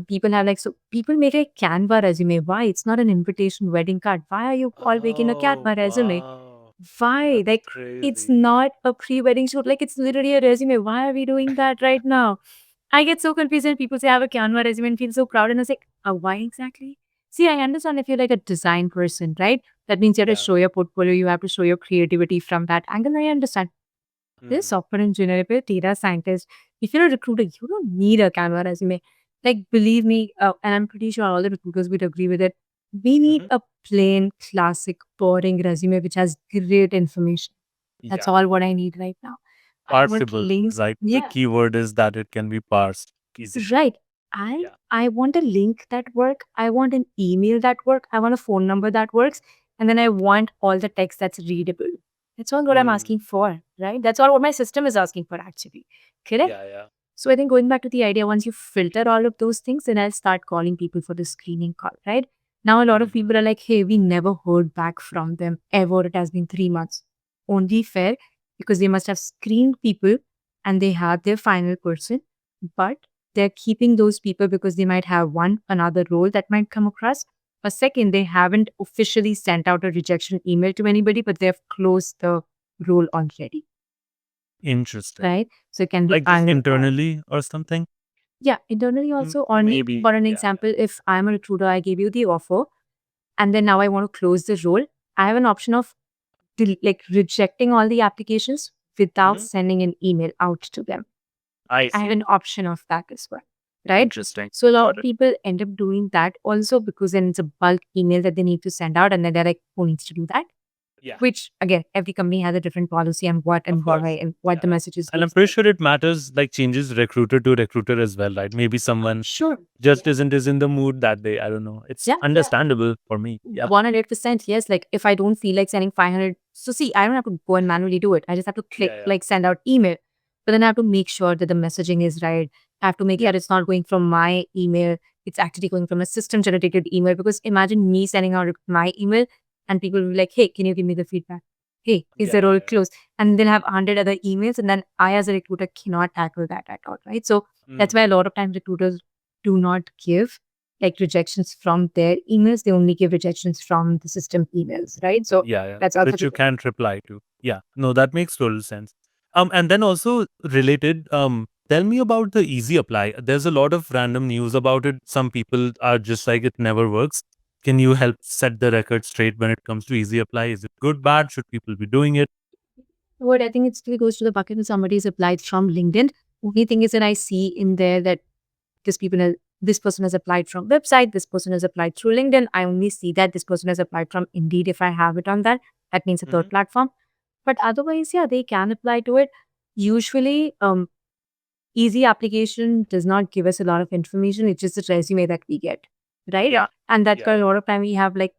People have like so people make a Canva resume. Why? It's not an invitation wedding card. Why are you all making a Oh, Canva resume? wow. Why? That's Like, it's crazy. not a pre-wedding shoot. Like, it's literally a resume. Why are we doing that right now? I get so confused when people say I have a Canva resume and feel so proud. And I was like, why exactly? See, I understand if you're like a design person, right? That means you have to Yeah. show your portfolio, you have to show your creativity from that angle. I understand. This Hmm. software engineer, if you're a data scientist, if you're a recruiter, you don't need a Canva resume. Like, believe me, and I'm pretty sure all the recruiters would agree with it. We need Hmm. a plain, classic, boring resume which has great information. That's Yeah. all what I need right now. I want Parsable, links. right? The Yeah, keyword is that it can be parsed easily. right. And Yeah. I want a link that work. I want an email that work. I want a phone number that works. And then I want all the text that's readable. That's all what I'm Hmm. asking for, right? That's all what my system is asking for, actually. Correct? Yeah, yeah. So I think going back to the idea, once you filter all of those things, then I'll start calling people for the screening call, right? Now a lot of Hmm. people are like, hey, we never heard back from them ever. It has been 3 months. Only fair because they must have screened people and they have their final person, but they're keeping those people because they might have one, another role that might come across. Or second, they haven't officially sent out a rejection email to anybody, but they've closed the role already, Interesting. right? So it can be Like just either or. internally or something? Yeah, internally also, or Maybe. for an Yeah, yeah. example, if I'm a recruiter, I gave you the offer, and then now I want to close the role. I have an option of like rejecting all the applications without Hmm. sending an email out to them. I I have see. an option of that as well, right? Interesting. So a lot Got of it. people end up doing that also because then it's a bulk email that they need to send out, and then they're like, who needs to do that? Yeah. Which again, every company has a different policy and what Of and why course. and what Yeah, the yeah. messages And I'm looks pretty like. sure it matters, like changes recruiter to recruiter as well, right? Maybe someone Sure. just isn't is in the mood that day. I don't know. It's Yeah. understandable for me. Yeah. 100%. Yes. Like if I don't feel like sending 500, so see, I don't have to go and manually do it. I just have to click, Yeah, yeah. like send out email. But then I have to make sure that the messaging is right. I have to make Yeah. sure it's not going from my email. It's actually going from a system generated email. Because imagine me sending out my email and people will be like, hey, can you give me the feedback? Hey, is Yeah, the role yeah, closed? And they'll have 100 other emails. And then I, as a recruiter, cannot tackle that at all. Right. So yeah. that's why a lot of times recruiters do not give like rejections from their emails. They only give rejections from the system emails, right? So Yeah, yeah. that's also Which to you can't reply to. Yeah. No, that makes total sense. And then also related, tell me about the easy apply. There's a lot of random news about it. Some people are just like it never works. Can you help set the record straight when it comes to easy apply? Is it good, bad? Should people be doing it? what I think it still goes to the bucket when somebody's applied from LinkedIn. Only thing is that I see in there that this person has applied from website, this person has applied through LinkedIn. I only see that this person has applied from Indeed if I have it on that. That means a Hmm. third platform. But otherwise, yeah, they can apply to it. Usually, easy application does not give us a lot of information. It's just a resume that we get, right? Yeah. And that Yeah, a yeah. lot of time we have like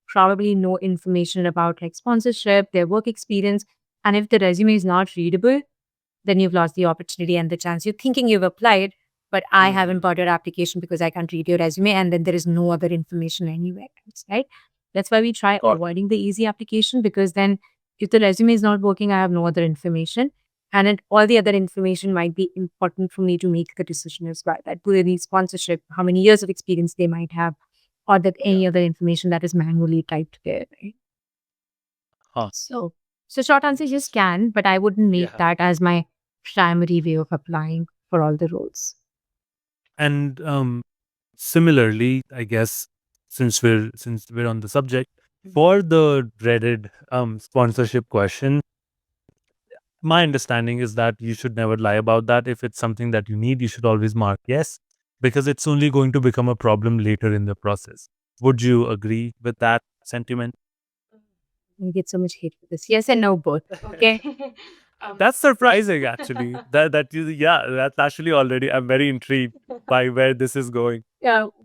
probably no information about like sponsorship, their work experience. And if the resume is not readable, then you've lost the opportunity and the chance. You're thinking you've applied, but I haven't Hmm. got your application because I can't read your resume. And then there is no other information anywhere else, right? That's why we try Got it. avoiding the easy application because then if the resume is not working, I have no other information. And then all the other information might be important for me to make the decision as well. That do they need sponsorship, how many years of experience they might have, or that Yeah. any other information that is manually typed there, right? Huh. So, so short answer, yes, Interesting. can, but I wouldn't make Yeah. that as my primary way of applying for all the roles. And similarly, I guess since we're on the subject, for the dreaded sponsorship question, my understanding is that you should never lie about that. If it's something that you need, you should always mark yes, because it's only going to become a problem later in the process. Would you agree with that sentiment? I get so much hate for this. Yes and no, both. Okay. That's surprising, actually. Yeah, that's actually already. I'm very intrigued by where this is going.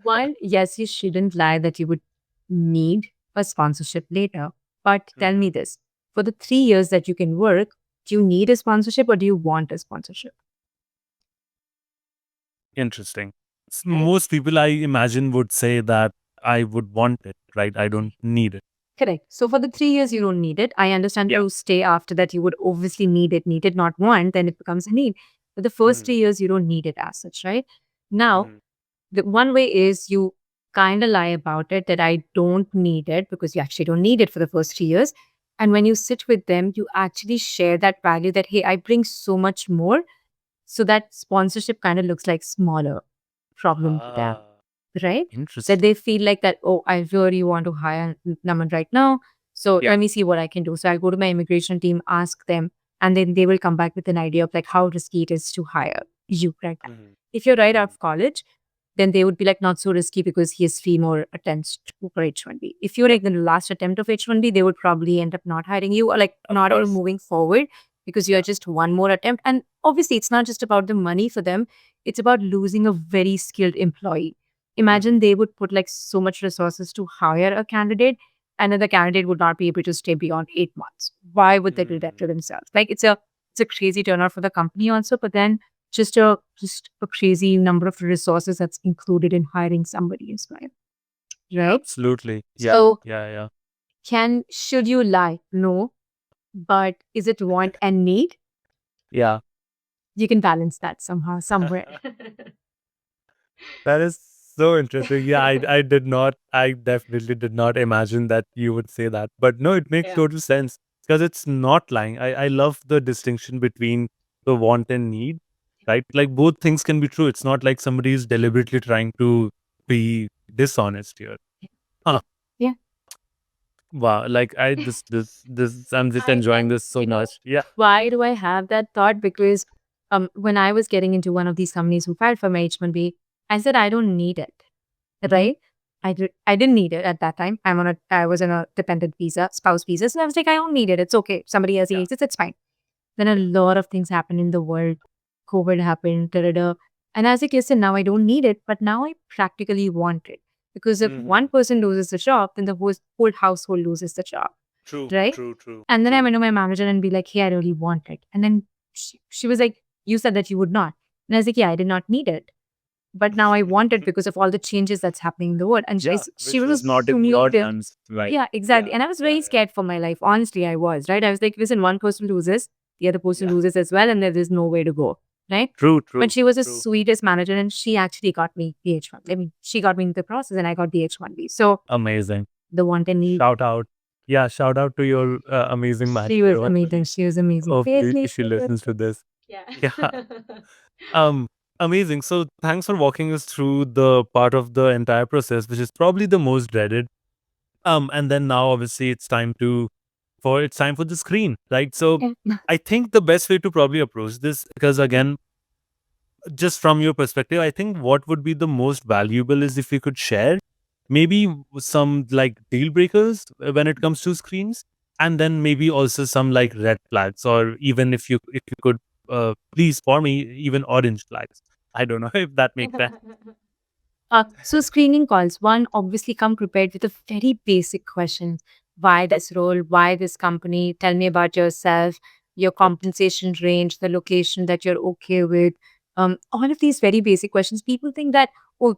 One, yes, you shouldn't lie that you would need a sponsorship later. But tell Mhm. me this, for the 3 years that you can work, do you need a sponsorship or do you want a sponsorship? Interesting. Right? Most people, I imagine, would say that I would want it, right? I don't need it. Correct. So for the 3 years, you don't need it. I understand Yeah. to stay after that, you would obviously need it, not want, then it becomes a need. But the first Mhm. 3 years, you don't need it as such, right? Now, Mhm. the one way is you kind of lie about it that I don't need it because you actually don't need it for the first 3 years. And when you sit with them, you actually share that value that, hey, I bring so much more. So that sponsorship kind of looks like smaller problem to them, Ah, right? That interesting. they feel like that, oh, I really want to hire Naman right now. So Yeah. let me see what I can do. So I'll go to my immigration team, ask them, and then they will come back with an idea of like how risky it is to hire you right now. Mhm. If you're right out Mhm. of college, then they would be like not so risky because he has 3 more attempts for H1B. If you're Yep. like the last attempt of H1B, they would probably end up not hiring you or like Of not even course. moving forward because you're Yeah. just one more attempt. And obviously, it's not just about the money for them, it's about losing a very skilled employee. Imagine Mhm. they would put like so much resources to hire a candidate and then the candidate would not be able to stay beyond 8 months. Why would they do that Mhm. to themselves? Like it's a crazy turnout for the company also, but then just a crazy number of resources that's included in hiring somebody as well. Right? Absolutely. Yeah. So Yeah. Yeah. should you lie? No. But is it want and need? Yeah. You can balance that somehow, somewhere. That is so interesting. Yeah, I definitely did not imagine that you would say that. But no, it makes Yeah. total sense because it's not lying. I love the distinction between the want and need, right? Like both things can be true. It's not like somebody is deliberately trying to be dishonest here. Huh. Yeah. Wow. Like I'm just I enjoying and this so much. Yeah. why do I have that thought? Because when I was getting into one of these companies who filed for my H1B, I said I don't need it. Mhm. Right? I didn't need it at that time. I was on a dependent visa, spouse visa. So I was like, I don't need it. It's okay. Somebody else Yeah. needs it, it's fine. Then a Yeah. lot of things happened in the world. COVID happened, da, da, da. And as a case, now I don't need it, but now I practically want it. Because if one Mhm. person loses the job, then the whole household loses the job. True. Right? True. True. And then I True. went to my manager and be like, hey, I really want it. And then she was like, you said that you would not. And I was like, yeah, I did not need it. But now I want it because of all the changes that's happening in the world. And Yeah, she which was was not in extremely your clear. hands, right? Yeah, exactly. Yeah, And I was yeah, very yeah, scared for my life. Honestly, I was, right? I was like, listen, one person loses, the other person yeah. loses as well, and there's no way to go, right? True, But true, she was the true. sweetest manager and she actually got me the H1. I mean, she got me into the process and I got the H1B. So Amazing. the want and need, Shout out. Yeah, shout out to your amazing she manager. was amazing. She was amazing. Hopefully Fairly, she listens to this. yeah. Yeah. Um, Amazing. So thanks for walking us through the part of the entire process, which is probably the most dreaded. And then now obviously it's time for the screen, right? So Yeah. I think the best way to probably approach this, because again, just from your perspective, I think what would be the most valuable is if you could share maybe some like deal breakers when it comes to screens, and then maybe also some like red flags, or even if you could please for me even orange flags. I don't know if that makes sense. So screening calls, one obviously come prepared with a very basic question. Why Yep. this role? Why this company? Tell me about yourself, your Yep. compensation range, the location that you're okay with. All of these very basic questions. People think that, oh,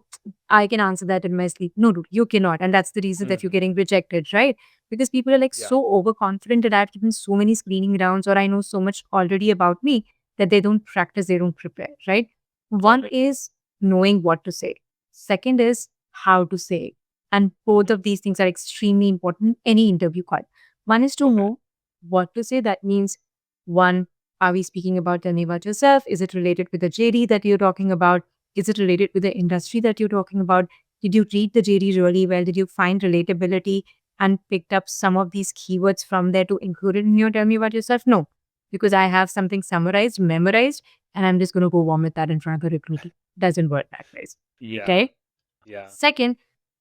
I can answer that in my sleep. No, dude, you cannot. And that's the reason that you're Hmm. getting rejected, right? Because people are like Yeah. so overconfident that I've given so many screening rounds or I know so much already about me that they don't practice, they don't prepare, right? One Correct. is knowing what to say. Second is how to say it. And both Mhm. of these things are extremely important in any interview call. One is to Okay. know what to say. That means, one, are we speaking about tell me about yourself? Is it related with the JD that you're talking about? Is it related with the industry that you're talking about? Did you read the JD really well? Did you find relatability and picked up some of these keywords from there to include it in your tell me about yourself? No. because I have something summarized, memorized, and I'm just going to go vomit that in front of a recruiter. Doesn't work that way. Yeah. Okay. Yeah. Second,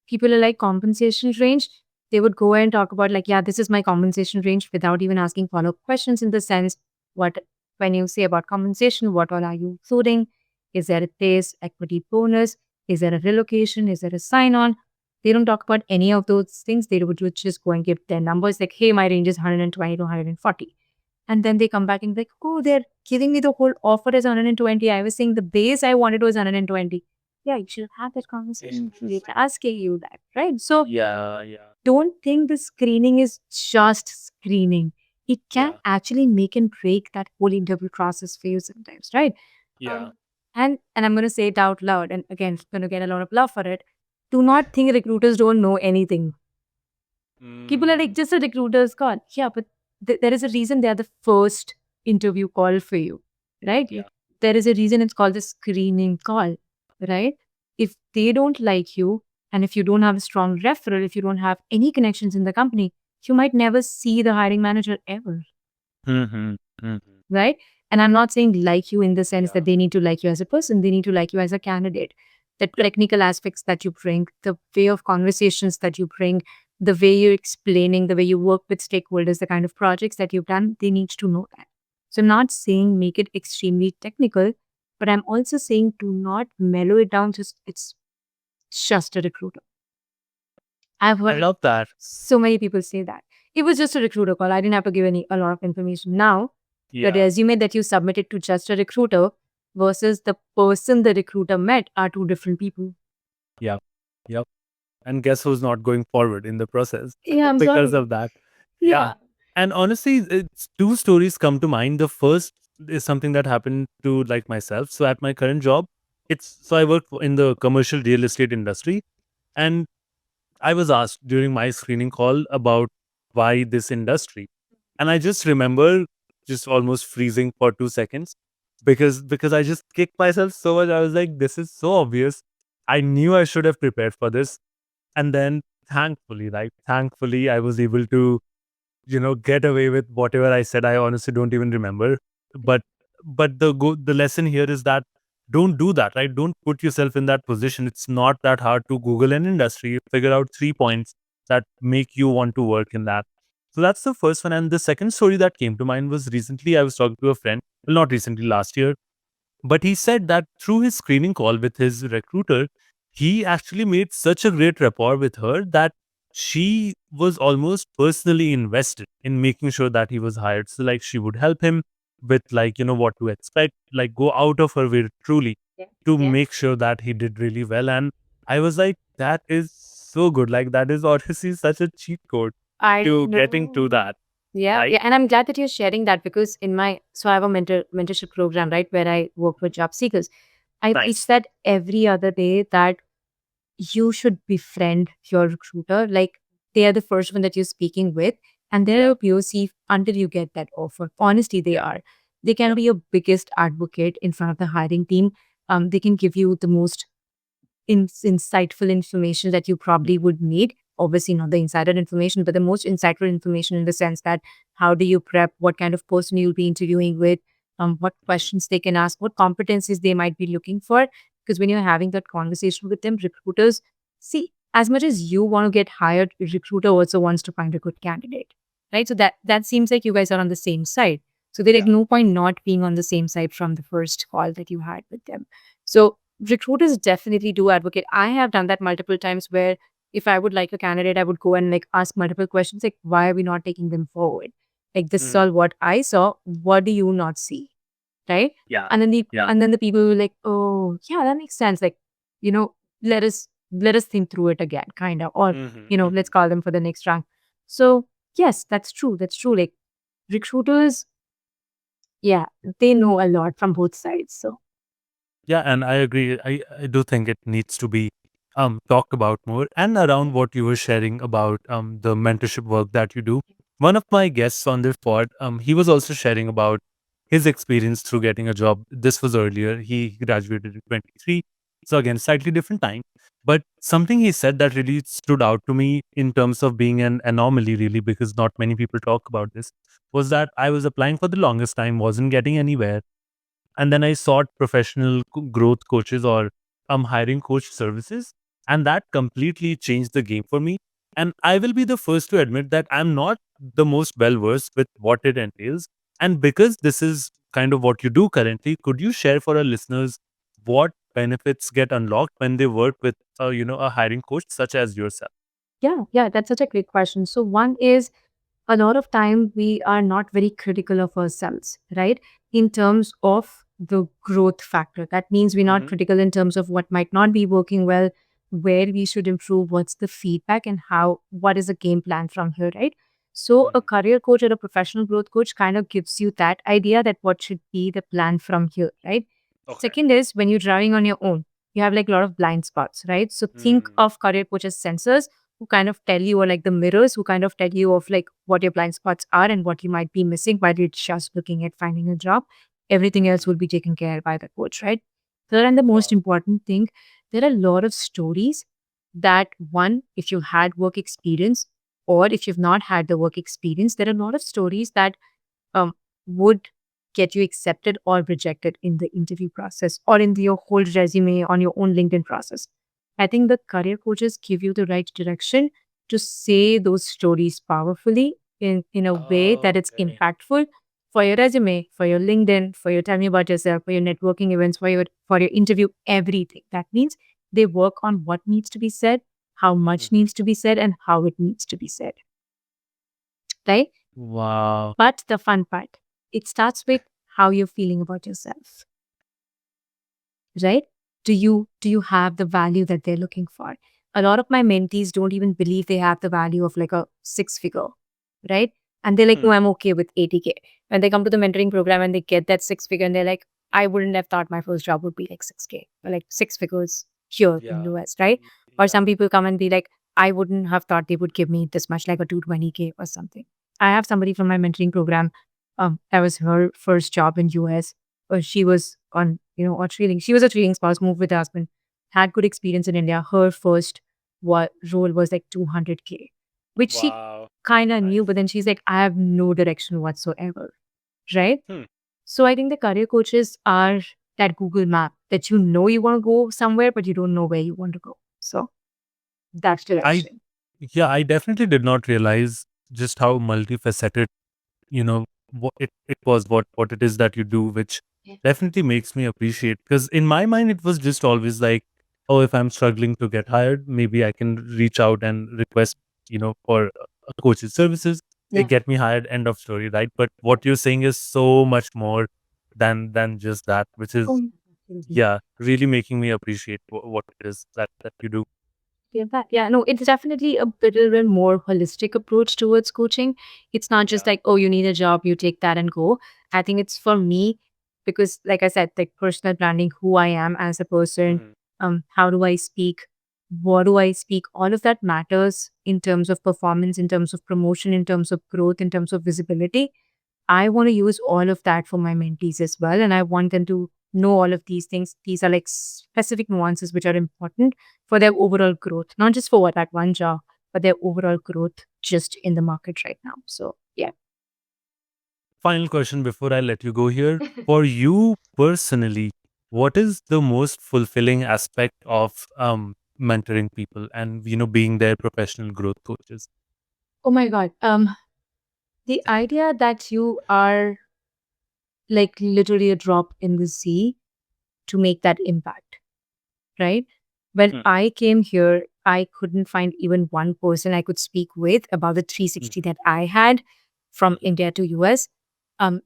people are like compensation range. They would go and talk about like, yeah, this is my compensation range without even asking follow-up questions in the sense, what when you say about compensation, what all are you including? Is there a base, equity bonus? Is there a relocation? Is there a sign-on? They don't talk about any of those things. They would just go and give their numbers like, hey, my range is 120 to 140. And then they come back and be like, oh, they're giving me the whole offer as 120. I was saying the base I wanted was 120. Yeah, you should have that conversation. They're asking you that, right? So Yeah. Yeah. don't think the screening is just screening. It can Yeah. actually make and break that whole interview process for you sometimes, right? Yeah. And I'm gonna say it out loud, and again, gonna get a lot of love for it. Do not think recruiters don't know anything. People are like, Mm. just a recruiter's call. Yeah, but there is a reason they are the first interview call for you, right? Yeah. There is a reason it's called the screening call, right? If they don't like you, and if you don't have a strong referral, if you don't have any connections in the company, you might never see the hiring manager ever, Mm-hmm. Mm-hmm. right? And I'm not saying like you in the sense Yeah. that they need to like you as a person, they need to like you as a candidate. The Yeah. technical aspects that you bring, the way of conversations that you bring, the way you're explaining, the way you work with stakeholders, the kind of projects that you've done, they need to know that. So I'm not saying make it extremely technical, but I'm also saying do not mellow it down. Just it's just a recruiter. I've I heard love that. so many people say that. It was just a recruiter call. I didn't have to give a lot of information. Now, the Yeah. resume that you submitted to just a recruiter versus the person the recruiter met are two different people. Yeah. Yep. And guess who's not going forward in the process Yeah, I'm because sorry. of that? Yeah. Yeah. And honestly, it's two stories come to mind. The first is something that happened to like myself. So at my current job, I work in the commercial real estate industry, and I was asked during my screening call about why this industry. And I just remember just almost freezing for 2 seconds because I just kicked myself so much. I was like, this is so obvious. I knew I should have prepared for this. And then thankfully, I was able to, get away with whatever I said. I honestly don't even remember. But the lesson here is that don't do that, right? Don't put yourself in that position. It's not that hard to Google an industry, figure out 3 points that make you want to work in that. So that's the first one. And the second story that came to mind was recently I was talking to a friend, well, not recently, last year, but he said that through his screening call with his recruiter, he actually made such a great rapport with her that she was almost personally invested in making sure that he was hired. So, like, she would help him with, like, what to expect, like, go out of her way truly Yeah. to Yeah. make sure that he did really well. And I was like, that is so good. Like, that is honestly such a cheat code I to getting to know. that, Yeah, right? yeah, and I'm glad that you're sharing that because I have a mentorship program, right, where I work with job seekers. I Nice. teach that every other day that you should befriend your recruiter. Like they are the first one that you're speaking with, and they're Yeah. a POC until you get that offer. Honestly, they Yeah. are. They can Yeah. be your biggest advocate in front of the hiring team. They can give you the most insightful information that you probably would need. Obviously, not the insider information, but the most insightful information in the sense that how do you prep, what kind of person you'll be interviewing with, what Mhm. questions they can ask, what competencies they might be looking for. Because when you're having that conversation with them, recruiters see as much as you want to get hired, a recruiter also wants to find a good candidate, right? So that seems like you guys are on the same side. So there's like Yeah. no point not being on the same side from the first call that you had with them. So recruiters definitely do advocate. I have done that multiple times where if I would like a candidate, I would go and like ask multiple questions like, why are we not taking them forward? Like this is Mhm. all what I saw. What do you not see? Right? Yeah. Yeah. And then the people were like, oh yeah, that makes sense. Like, you know, let us think through it again, kind of. Or, Mhm. let's Mhm. call them for the next round. So yes, that's true. That's true. Like recruiters, yeah, they know a lot from both sides. So Yeah, and I agree. I do think it needs to be talked about more. And around what you were sharing about the mentorship work that you do. One of my guests on this pod, he was also sharing about his experience through getting a job. This was earlier. He graduated in 23. So again, slightly different time. But something he said that really stood out to me in terms of being an anomaly, really, because not many people talk about this, was that I was applying for the longest time, wasn't getting anywhere. And then I sought professional growth coaches or hiring coach services. And that completely changed the game for me. And I will be the first to admit that I'm not the most well versed with what it entails. And because this is kind of what you do currently, could you share for our listeners what benefits get unlocked when they work with a hiring coach such as yourself? Yeah, that's such a great question. So one is, a lot of time we are not very critical of ourselves, right? In terms of the growth factor. That means we're not Hmm. critical in terms of what might not be working well, where we should improve, what's the feedback, and what is the game plan from here, right? So a Hmm. career coach or a professional growth coach kind of gives you that idea that what should be the plan from here, right? Okay. Second is, when you're driving on your own, you have like a lot of blind spots, right? So think Hmm. of career coaches sensors who kind of tell you, or like the mirrors who kind of tell you of like what your blind spots are and what you might be missing while you're just looking at finding a job. Everything else Hmm. will be taken care by the coach, right? Third, and the most Wow. important thing, there are a lot of stories that, one, if you had work experience or if you've not had the work experience, there are a lot of stories that um, would get you accepted or rejected in the interview process or in your whole resume on your own LinkedIn process. I think the career coaches give you the right direction to say those stories powerfully in a way that it's Okay. impactful for your resume, for your LinkedIn, for your tell me about yourself, for your networking events, for your interview, everything. That means they work on what needs to be said, how much Hmm. needs to be said, and how it needs to be said. Right? Wow. But the fun part, it starts with how you're feeling about yourself, right? Do you have the value that they're looking for? A lot of my mentees don't even believe they have the value of like a six figure, right? And they're like, no, Hmm. I'm okay with 80K. When they come to the mentoring program and they get that six figure and they're like, I wouldn't have thought my first job would be like 6K or like six figures here in Yeah. US, right? Or Yeah. some people come and be like, I wouldn't have thought they would give me this much, like a 220K or something. I have somebody from my mentoring program. That was her first job in US. She was on, or trailing. She was a trailing spouse, moved with her husband, had good experience in India. Her first role was like 200K, which she Wow. kind of knew, Nice. but then she's like, I have no direction whatsoever. Right. Hmm. So I think the career coaches are that Google map that you want to go somewhere, but you don't know where you want to go. So that's I direction. Yeah, I definitely did not realize just how multifaceted, what it was, what it is that you do, which Yeah. definitely makes me appreciate. Because in my mind, it was just always like, oh, if I'm struggling to get hired, maybe I can reach out and request, for a coach's services, Yeah. get me hired. End of story, right? But what you're saying is so much more than just that, which is, Absolutely. yeah, really making me appreciate what it is that you do. Yeah, no, it's definitely a little bit more holistic approach towards coaching. It's not just Yeah. like, oh, you need a job, you take that and go. I think it's for me because, like I said, like personal branding, who I am as a person, Hmm. how do I speak, what do I speak, all of that matters in terms of performance, in terms of promotion, in terms of growth, in terms of visibility. I want to use all of that for my mentees as well. And I want them to know all of these things. These are like specific nuances which are important for their overall growth, not just for what that one job, but their overall growth just in the market right now. So, yeah. Final question before I let you go here. For you personally, what is the most fulfilling aspect of mentoring people and being their professional growth coaches? Oh my God. The idea that you are like literally a drop in the sea to make that impact, right? When Hmm. I came here, I couldn't find even one person I could speak with about the 360 Mhm. that I had from Mhm. India to US. Um,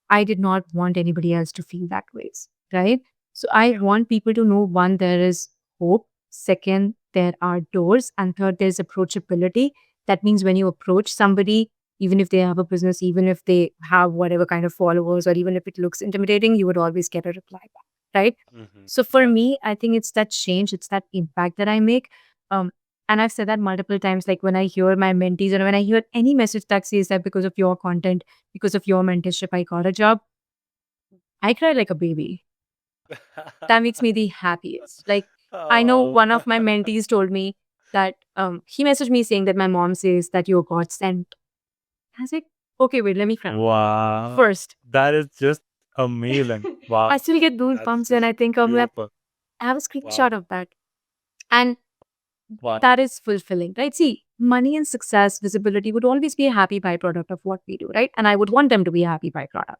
I did not want anybody else to feel that way, right? So I want people to know, one, there is hope. Second, there are doors. And third, there's approachability. That means when you approach somebody, even if they have a business, even if they have whatever kind of followers, or even if it looks intimidating, you would always get a reply back, right? Mhm. So for Yeah. me, I think it's that change, it's that impact that I make. Um, and I've said that multiple times, like when I hear my mentees or when I hear any message that says that because of your content, because of your mentorship, I got a job, I cry like a baby. That makes me the happiest. Like, I know Oh, one of my mentees told me that he messaged me saying that my mom says that you got sent. I was like, okay, wait, let me cry. wow. First, That is just amazing. Wow. I still get That's goosebumps when just I think of that. beautiful. I have a Wow. screenshot of that. And Wow. that is fulfilling, right? See, money and success, visibility would always be a happy byproduct of what we do, right? And I would want them to be a happy byproduct.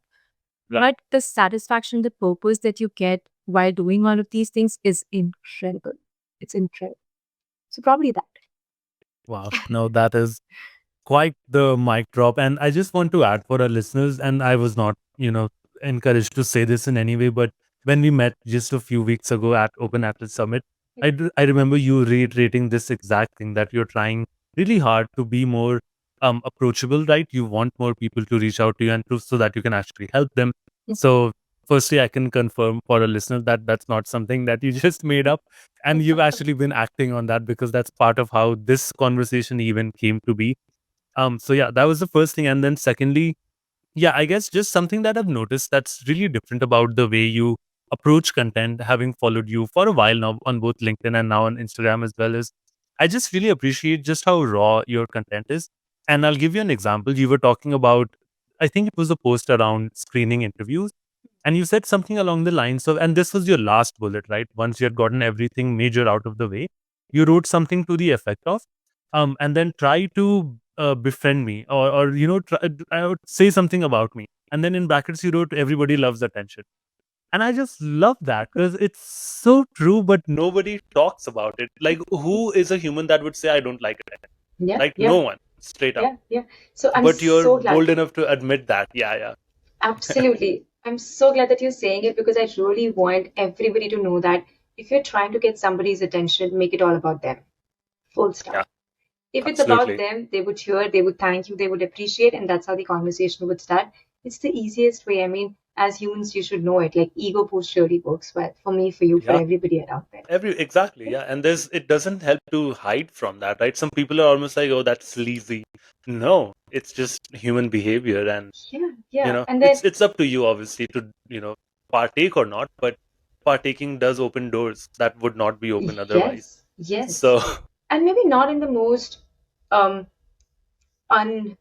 Right. But the satisfaction, the purpose that you get while doing all of these things is incredible. It's incredible. So probably that. Wow. No, that is quite the mic drop. And I just want to add for our listeners, and I was not, encouraged to say this in any way, but when we met just a few weeks ago at Open Atlas Summit, I remember you reiterating this exact thing that you're trying really hard to be more approachable, right? You want more people to reach out to you and so that you can actually help them. Yes. So, firstly, I can confirm for a listener that that's not something that you just made up, and you've actually been acting on that because that's part of how this conversation even came to be. So yeah, that was the first thing. And then secondly, yeah, I guess just something that I've noticed that's really different about the way you approach content, having followed you for a while now on both LinkedIn and now on Instagram as well, is I just really appreciate just how raw your content is. And I'll give you an example. You were talking about, I think it was a post around screening interviews. And you said something along the lines of, and this was your last bullet, right? Once you had gotten everything major out of the way, you wrote something to the effect of, and then try to befriend me, or I would say something about me. And then in brackets, you wrote, everybody loves attention. And I just love that because it's so true, but nobody talks about it. Like, who is a human that would say, I don't like it? Yeah, Like, no yeah, one, straight up. yeah, yeah. So I'm But you're so glad. bold enough to admit that. Yeah, yeah. Absolutely. I'm so glad that you're saying it because I really want everybody to know that if you're trying to get somebody's attention, make it all about them. Full Yeah, stop. If it's about absolutely. them, they would cheer, they would thank you, they would appreciate, and that's how the conversation would start. It's the easiest way. I mean, as humans, you should know it. Like ego boost surely works well for me, for you, for Yeah. everybody around there. Exactly, yeah. And there's it doesn't help to hide from that, right? Some people are almost like, oh, that's sleazy. No, it's just human behavior, and Yeah, yeah. And then it's up to you obviously to, partake or not, but partaking does open doors that would not be open otherwise. yes, yes. So And maybe not in the most um un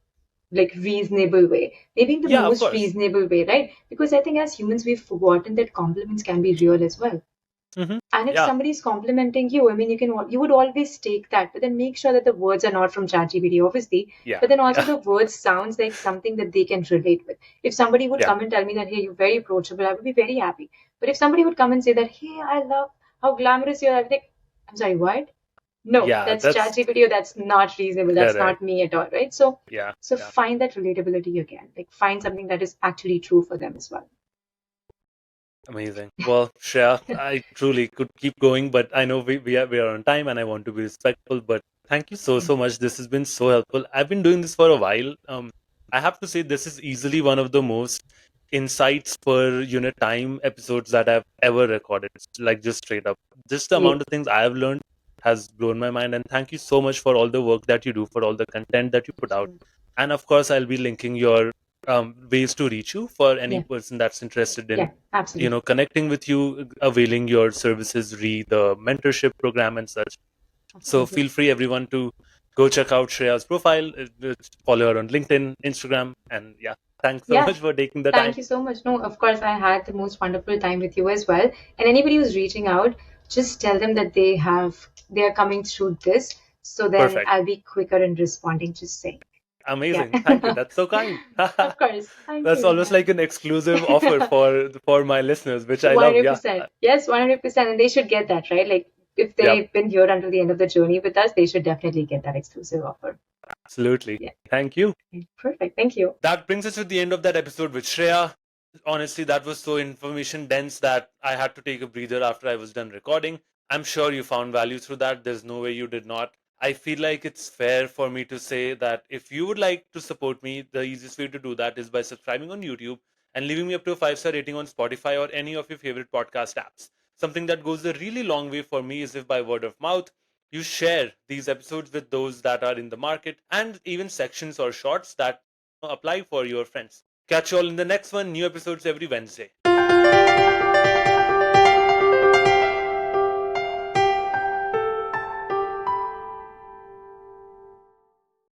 like reasonable way. Maybe in the yeah, of most course. reasonable way, right? Because I think as humans we've forgotten that compliments can be real as well. And if Yeah, somebody's complimenting you, I mean, you would always take that, but then make sure that the words are not from ChatGPT, obviously. yeah, But then also yeah, the words sounds like something that they can relate with. If somebody would yeah, come and tell me that, hey, you're very approachable, I would be very happy. But if somebody would come and say that, hey, I love how glamorous you are, I'd be like, I'm sorry, what? No, yeah. that's That's ChatGPT or that's not reasonable. That's correct. not me at all, right? So, Yeah, so yeah. find that relatability again. Like find something that is actually true for them as well. Amazing. Well, Shreya, I truly could keep going, but I know we are on time and I want to be respectful. But thank you so much. This has been so helpful. I've been doing this for a while. I have to say this is easily one of the most insights per unit time episodes that I've ever recorded. Like just straight up, just the Yeah, amount of things I have learned has blown my mind. And thank you so much for all the work that you do, for all the content that you put out. sure. And of course, I'll be linking your ways to reach you for any Yeah, person that's interested in yeah, absolutely. connecting with you, availing your services, the mentorship program and such. So Absolutely. feel free, everyone, to go check out Shreya's profile, follow her on LinkedIn, Instagram, and yeah, thanks so Yeah, much for taking the time. thank you so much. No, of course, I had the most wonderful time with you as well. And anybody who's reaching out, just tell them that they are coming through this. So then Perfect. I'll be quicker in responding, just saying. Yeah. Amazing. Thank you. That's so kind. Of course. Thank That's you. almost like an exclusive offer Yeah. for my listeners, which I love. Yeah. 100%. Yes, 100%. And they should get that, right? Like if Yep. they've been here until the end of the journey with us, they should definitely get that exclusive offer. Absolutely. Yeah. Thank you. Perfect. Thank you. That brings us to the end of that episode with Shreya. Honestly, that was so information dense that I had to take a breather after I was done recording. I'm sure you found value through that. There's no way you did not. I feel like it's fair for me to say that if you would like to support me, the easiest way to do that is by subscribing on YouTube and leaving me up to a 5-star rating on Spotify or any of your favorite podcast apps. Something that goes a really long way for me is if by word of mouth you share these episodes with those that are in the market and even sections or shorts that apply for your friends. Catch you all in the next one. New episodes every Wednesday.